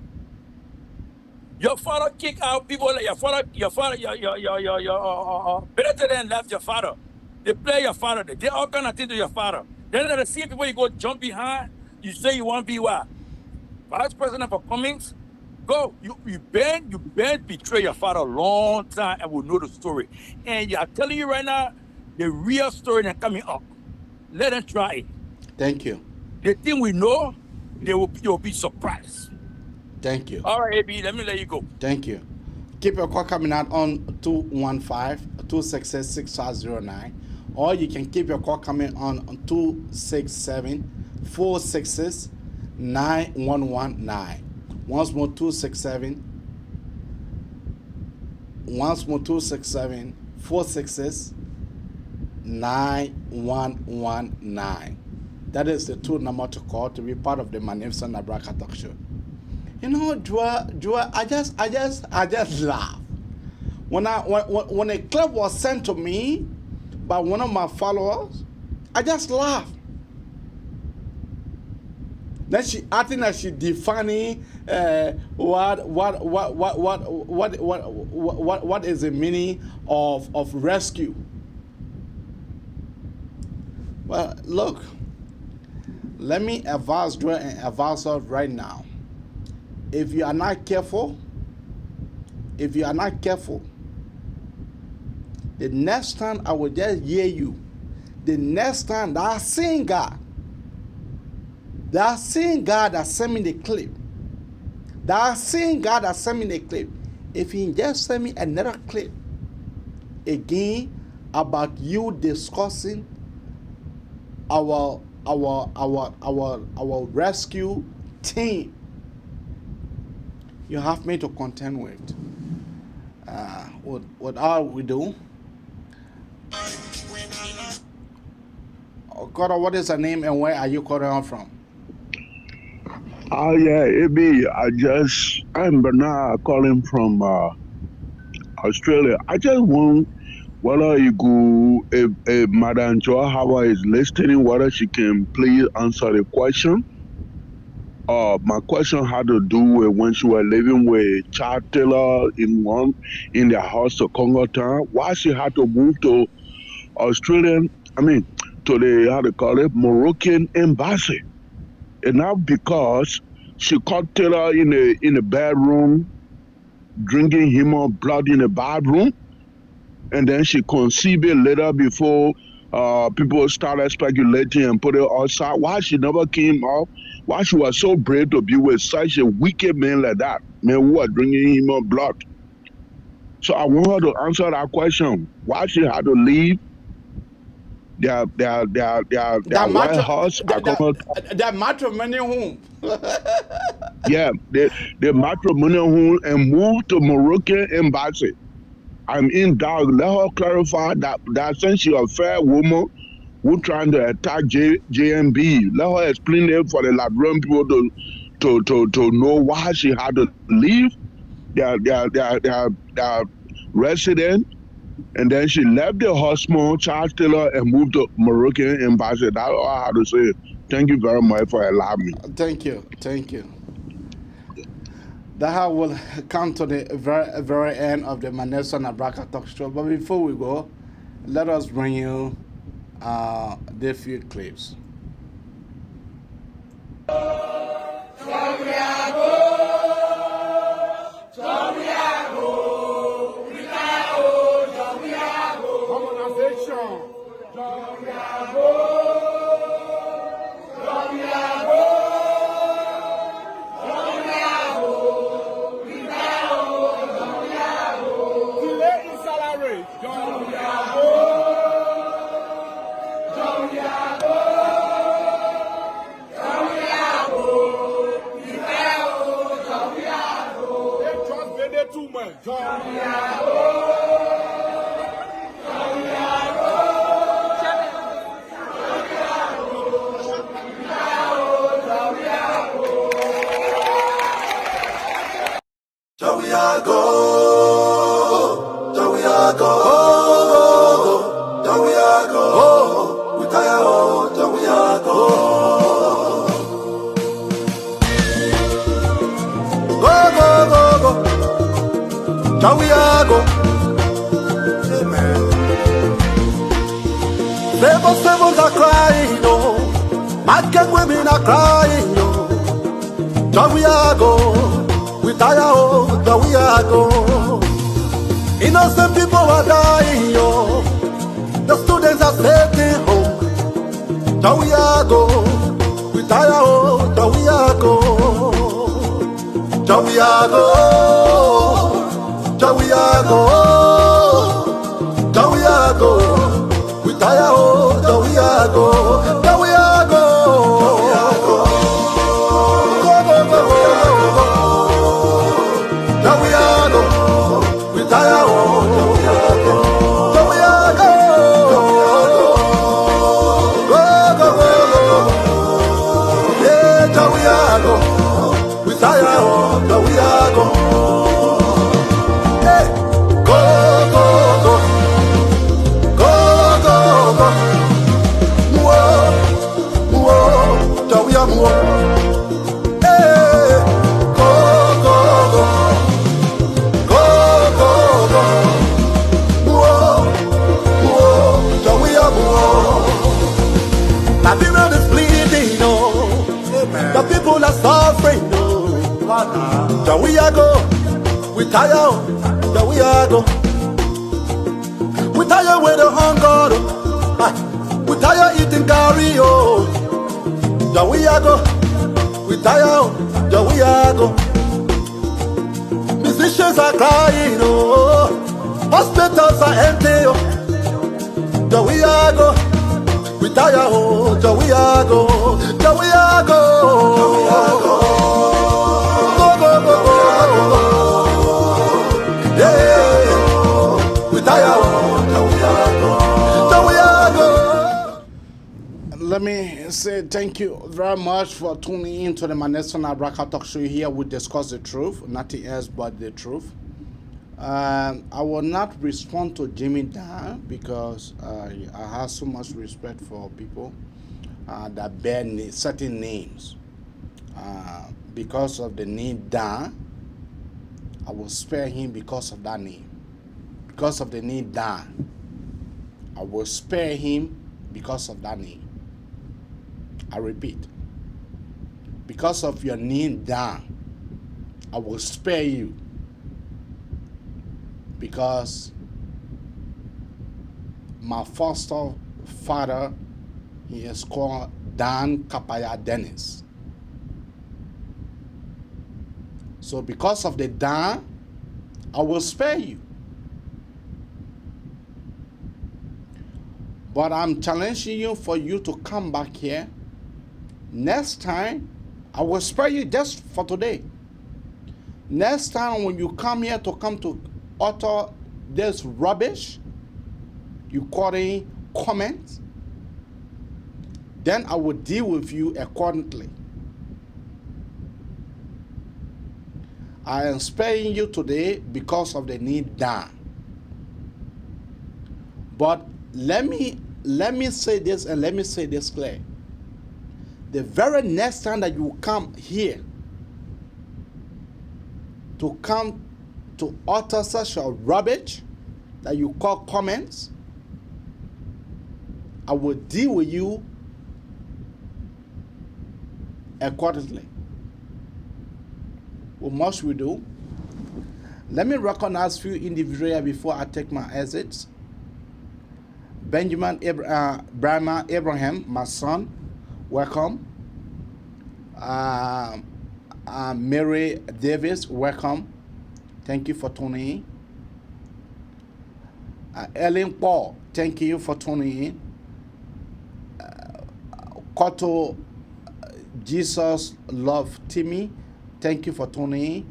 Your father kicked out people like your better than left your father. They play your father. They all kind of things to your father. Then the same people you go jump behind. You say you want to be what? Vice President for Cummings? Go. You betray your father a long time and will know the story. And I'm telling you right now, the real story that's coming up. Let them try it. Thank you. The thing we know, you'll be surprised. Thank you. All right, AB, let me let you go. Thank you. Keep your call coming out on 215-266-6509. Or you can keep your call coming on 267-466-9119. Once more, 267-466-9119. That is the two number to call to be part of the Magnificent Abraka Talk Show. You know, Joa, I just laugh. When a clip was sent to me by one of my followers, I just laugh. Then she acting like she defining what is the meaning of rescue. Well, look, let me advise Joa and advise her right now. If you are not careful, the next time I will just hear you, the next time that same God that sent me the clip, That same guy that sent me the clip, if he just send me another clip again about you discussing our rescue team, you have me to contend with. What all we do? Cora, what is her name and where are you calling her from? Oh yeah, it be. I'm Bernard calling from Australia. I just want whether you go if Madam Joa Howard is listening, whether she can please answer the question. My question had to do with when she was living with Chad Taylor in their house to Congo Town. Why she had to move to Australian? To the how to call it Moroccan embassy. And now because she caught Taylor in the bedroom, drinking him of blood in the bathroom, and then she conceived it later before people started speculating and put it outside. Why she never came out? Why she was so brave to be with such a wicked man like that? Man who was drinking him of blood. So I want her to answer that question. Why she had to leave their White House? That matrimonial home. Yeah, the matrimonial home and moved to Moroccan embassy. I'm in doubt. Let her clarify that since she's a fair woman who trying to attack JMB, let her explain it for the Liberian people to know why she had to leave their resident. And then she left the husband, Charles Taylor, and moved to Moroccan embassy. That's all I have to say. Thank you very much for allowing me. Thank you. That will come to the very end of the Manessa Nabraka talk show. But before we go, let us bring you the few clips. Labels are crying, oh. Market women are crying, oh. There we are go. We tire, oh. There we are go. Innocent people are dying, oh. The students are staying home. There we are go. We tire, oh. There we are go. There we are go. There we are go. There we are go. We tire, oh, there we are go, there we are go, there we are go, there we are go, we tire, oh, there we are go, there we are go, yeah, there we are go, we tire, oh, there we are go, hey, go. The people are suffering, there we are go. We tire, there we are go. We tire with the hunger, we tire eating curry, oh. There we are go. We tire, there we are go. Politicians are crying, oh. Hospitals are empty, oh. There we are go. We tire, oh. There we are go. There we are go. There we are go. Go, go, go, go, go. Yeah. We tire, oh. There we are go. There we are go. Let me say thank you very much for tuning in to the Manesona Abraka Talk Show. Here we discuss the truth, nothing else but the truth. I will not respond to Jimmy Dan because I have so much respect for people that bear certain names. Because of the name Dan, I will spare him because of that name. Because of the name Dan, I will spare him because of that name. I repeat, because of your name Dan, I will spare you. Because my foster father, he is called Dan Kapaya Dennis. So because of the Dan, I will spare you. But I'm challenging you for you to come back here. Next time, I will spare you just for today. Next time when you come here to utter this rubbish, you quoting comments, then I will deal with you accordingly. I am sparing you today because of the need down. But let me say this, and let me say this clear. The very next time that you come here to utter such a rubbish that you call comments, I will deal with you accordingly. What must we do? Let me recognize few individuals before I take my exits. Benjamin Brahma Abraham, my son, welcome. Mary Davis, welcome. Thank you for tuning in. Ellen Paul, thank you for tuning in. Koto Jesus Love Timmy, thank you for tuning in.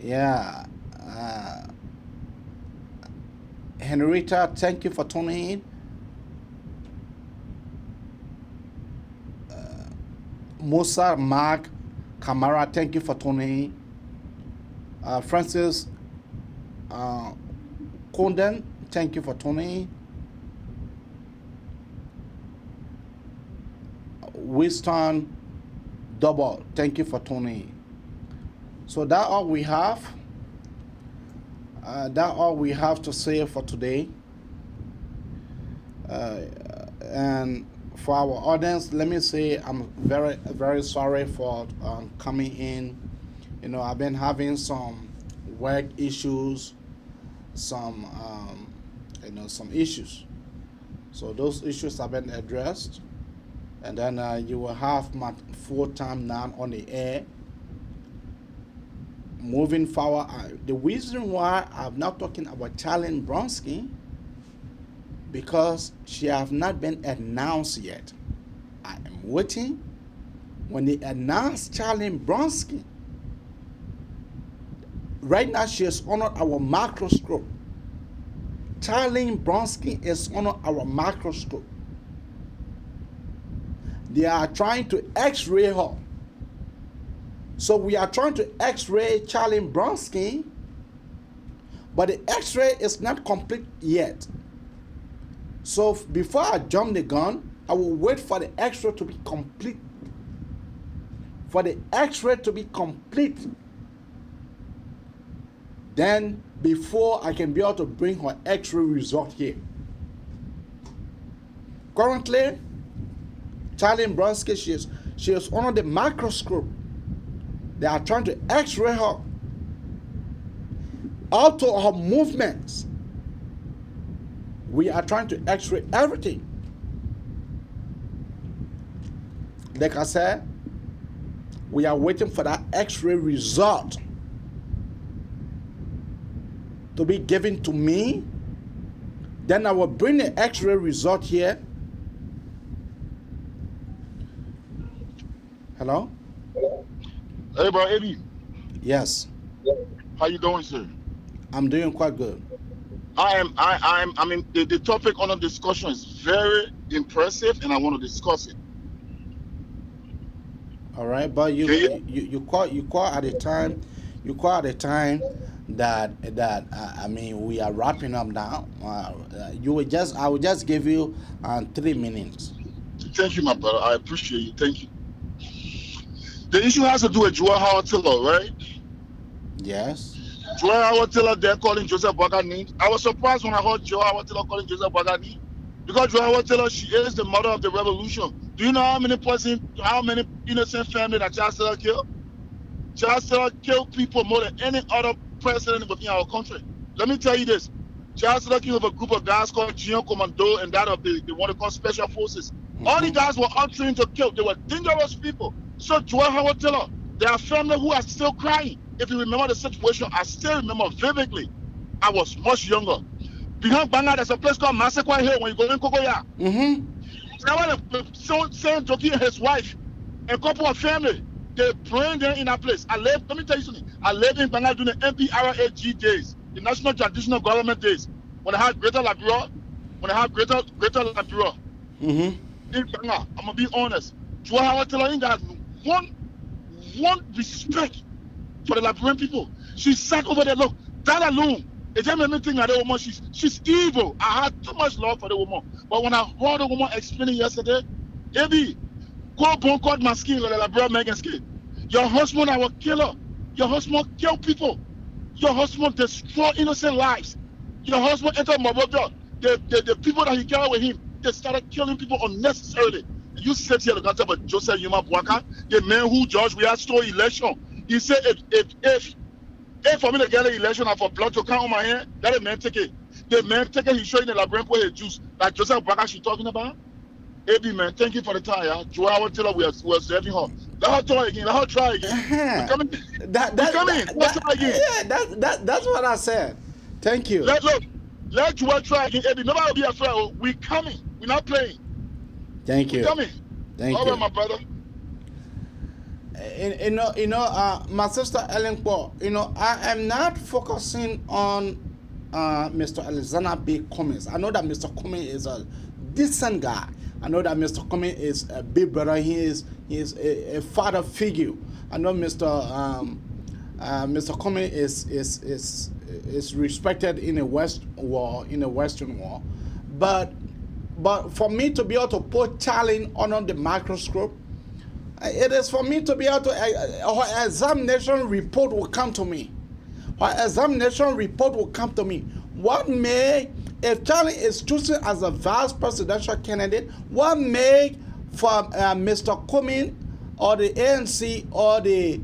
Yeah. Henrietta, thank you for tuning in. Musa Mark Kamara, thank you for tuning in. Francis Konden, thank you for tuning in. Winston Double, thank you for tuning in. So that's all we have. That's all we have to say for today. And for our audience, let me say I'm very, very sorry for coming in. You know, I've been having some work issues, some issues. So those issues have been addressed, and then you will have my full time now on the air. Moving forward, the reason why I'm not talking about Charlene Bronski, because she have not been announced yet. I am waiting. When they announce Charlene Bronski, right now she is under our microscope. Charlene Bronski is under our microscope. They are trying to x-ray her. So we are trying to x-ray Charlene Bronski, but the x-ray is not complete yet. So before I jump the gun, I will wait for the x-ray to be complete. For the x-ray to be complete. Then before I can be able to bring her x-ray result here. Currently, Charlene Bronski, she is under the microscope. They are trying to x-ray her. Out of her movements. We are trying to x-ray everything. Like I said, We are waiting for that X-ray result to be given to me. Then I will bring the X-ray result here. Hello? Hey, bro, Eddie. Yes. How you doing, sir? I'm doing quite good. I mean, the topic on the discussion is very impressive, and I want to discuss it. All right, but you call at a time. You call at a time that I mean, we are wrapping up now. I will just give you 3 minutes. Thank you, my brother. I appreciate you. Thank you. The issue has to do with Joel Howard Taylor, right? Yes. Joel Howard Taylor, they're calling Joseph Boakai names. I was surprised when I heard Joel Howard Taylor calling Joseph Boakai names, because Joel Howard Taylor, she is the mother of the revolution. Do you know how many innocent family that Charles Taylor killed? Charles Taylor killed people more than any other president within our country. Let me tell you this. Charles Taylor killed a group of guys called Gion Commando and that of the one they call Special Forces. All the guys were all trained to kill. They were dangerous people. So Joel Howard Taylor, there are families who are still crying. If you remember the situation, I still remember vividly. I was much younger. Behind Banga, there's a place called Masekwa here when you go in Kokoya. Saying Joki and his wife, a couple of family, they bring them in that place. Let me tell you something. I lived in Banga during the MPRAG days, the National Traditional Government days, when I had Greater Liberia, in Banga. I'm gonna be honest. Joel Howard Taylor ain't got one respect for the Liberian people. She sat over there. Look, that alone, it just made me think that the woman, she's evil. I had too much love for the woman. But when I heard the woman explaining yesterday, Ebi, go bon cut my skin like the Liberian Megan skin. Your husband, I will kill her. Your husband kill people. Your husband destroy innocent lives. Your husband entered my brother. The people that he carried with him, they started killing people unnecessarily. You sit here and talk about Joseph Yuma Boakai, the man who George we had stole election. He said, if for me to get an election and for blood to come on my hand, that the man take it. The man take it, he's showing the Liberian for his juice. Like Joseph Boakai she's talking about. AB, man, thank you for the time, yeah. Joel Howard Taylor, we are serving her. Let her try again. Let her try again. We're coming. Let's try again. Yeah, that's what I said. Thank you. Let Joel try again. AB, nobody will be afraid. We're coming. We're not playing. Thank you. We're coming. Thank all you. Right, my brother. My sister Ellen Paul, I am not focusing on Mr. Alexander B. Cummings. I know that Mr. Cummings is a decent guy. I know that Mr. Cummings is a big brother. He is a father figure. I know Mr. Cummings is respected in the Western world, but for me to be able to put challenge under the microscope, it is for me to be able to, her examination report will come to me. What may, if Charlie is chosen as a vice presidential candidate, what may for Mr. Cummings or the ANC or the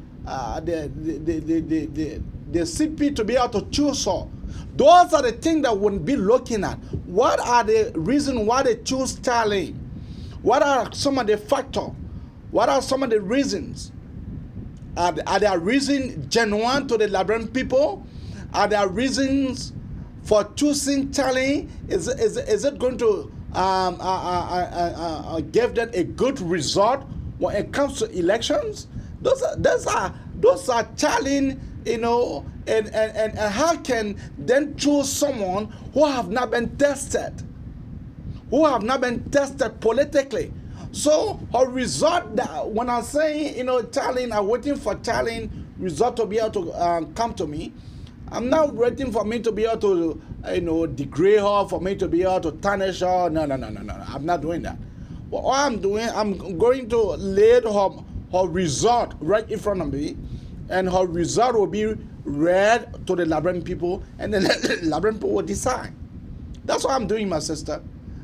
CP to be able to choose her? Those are the things that we'll be looking at. What are the reasons why they choose Charlie? What are some of the factors? What are some of the reasons? Are there reasons genuine to the Liberian people? Are there reasons for choosing Charlie? Is it going to give them a good result when it comes to elections? Those are challenge, and how can then choose someone who have not been tested politically? So her result, when I'm saying, challenge, I'm waiting for challenge result to be able to come to me. I'm not waiting for me to be able to, degrade her, for me to be able to tarnish her. No. I'm not doing that. But all I'm doing, I'm going to lay her result right in front of me, and her result will be read to the Liberian people, and then the Liberian people will decide. That's what I'm doing, my sister.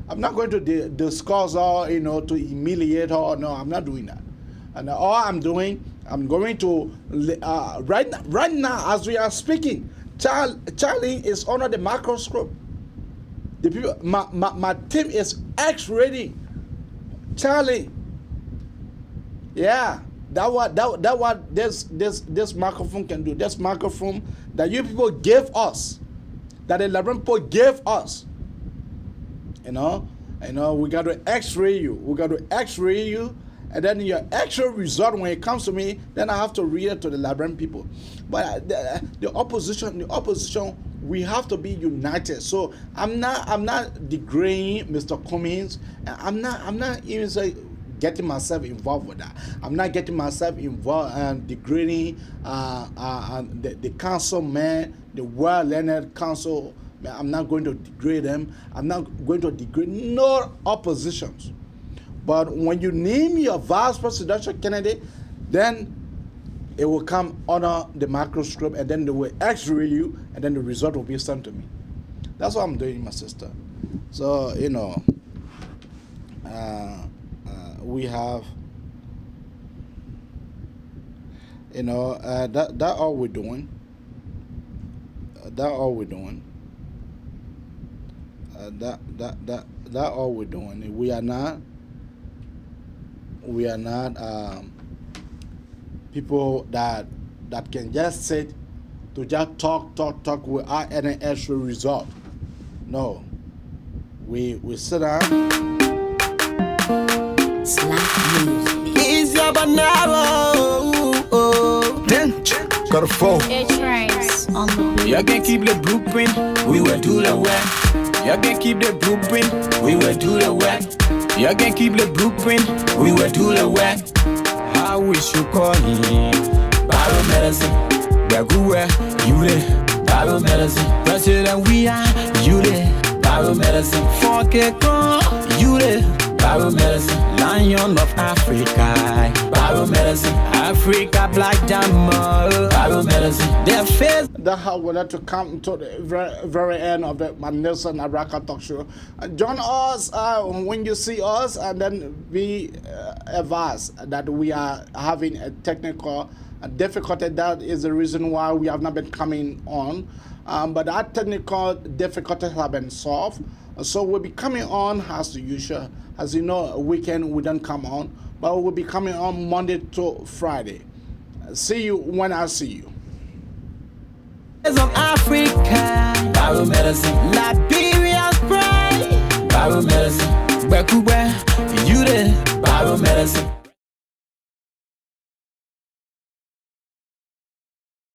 I'm not going to discuss her, to humiliate her. No, I'm not doing that. And all I'm doing, I'm going to, right now, as we are speaking, Charlie is under the microscope. The people, my team is X-ready. Charlie, yeah, That what this microphone can do. This microphone that you people gave us, that the Liberian people gave us. We got to X-ray you. We got to X-ray you, and then your actual result when it comes to me, then I have to read it to the Liberian people. But the opposition, we have to be united. So I'm not degrading Mr. Cummings. I'm not even getting myself involved with that. I'm not getting myself involved and degrading the councilman, the well-learned council. I'm not going to degrade them. I'm not going to degrade no oppositions. But when you name your vice presidential candidate, then it will come under the microscope, and then they will X-ray you, and then the result will be sent to me. That's what I'm doing, my sister. So we have, that all we're doing. That all we're doing. That all we're doing. We are not people that can just sit to just talk without any extra result. No, we sit down. Easy got a phone. You can keep the blueprint, we will do the work. You can keep the blueprint, we will do the work. You can keep the blueprint, we will do the work. How we should call him biomedicine. They're good, you there. Biomedicine. President, we are, you there. Biomedicine. Fuck it, you there. Biomedicine. Lion of Africa. Biomedicine. Africa Black Diamond. Biomedicine. Their face. That's how we like to come to the very end of the Nelson Abraka talk show. Join us when you see us, and then be advised that we are having a technical difficulty. That is the reason why we have not been coming on. But that technical difficulties have been solved. So we'll be coming on as usual. As you know, weekend we don't come on, but we'll be coming on Monday to Friday. See you when I see you. Of Africa, biomedicine,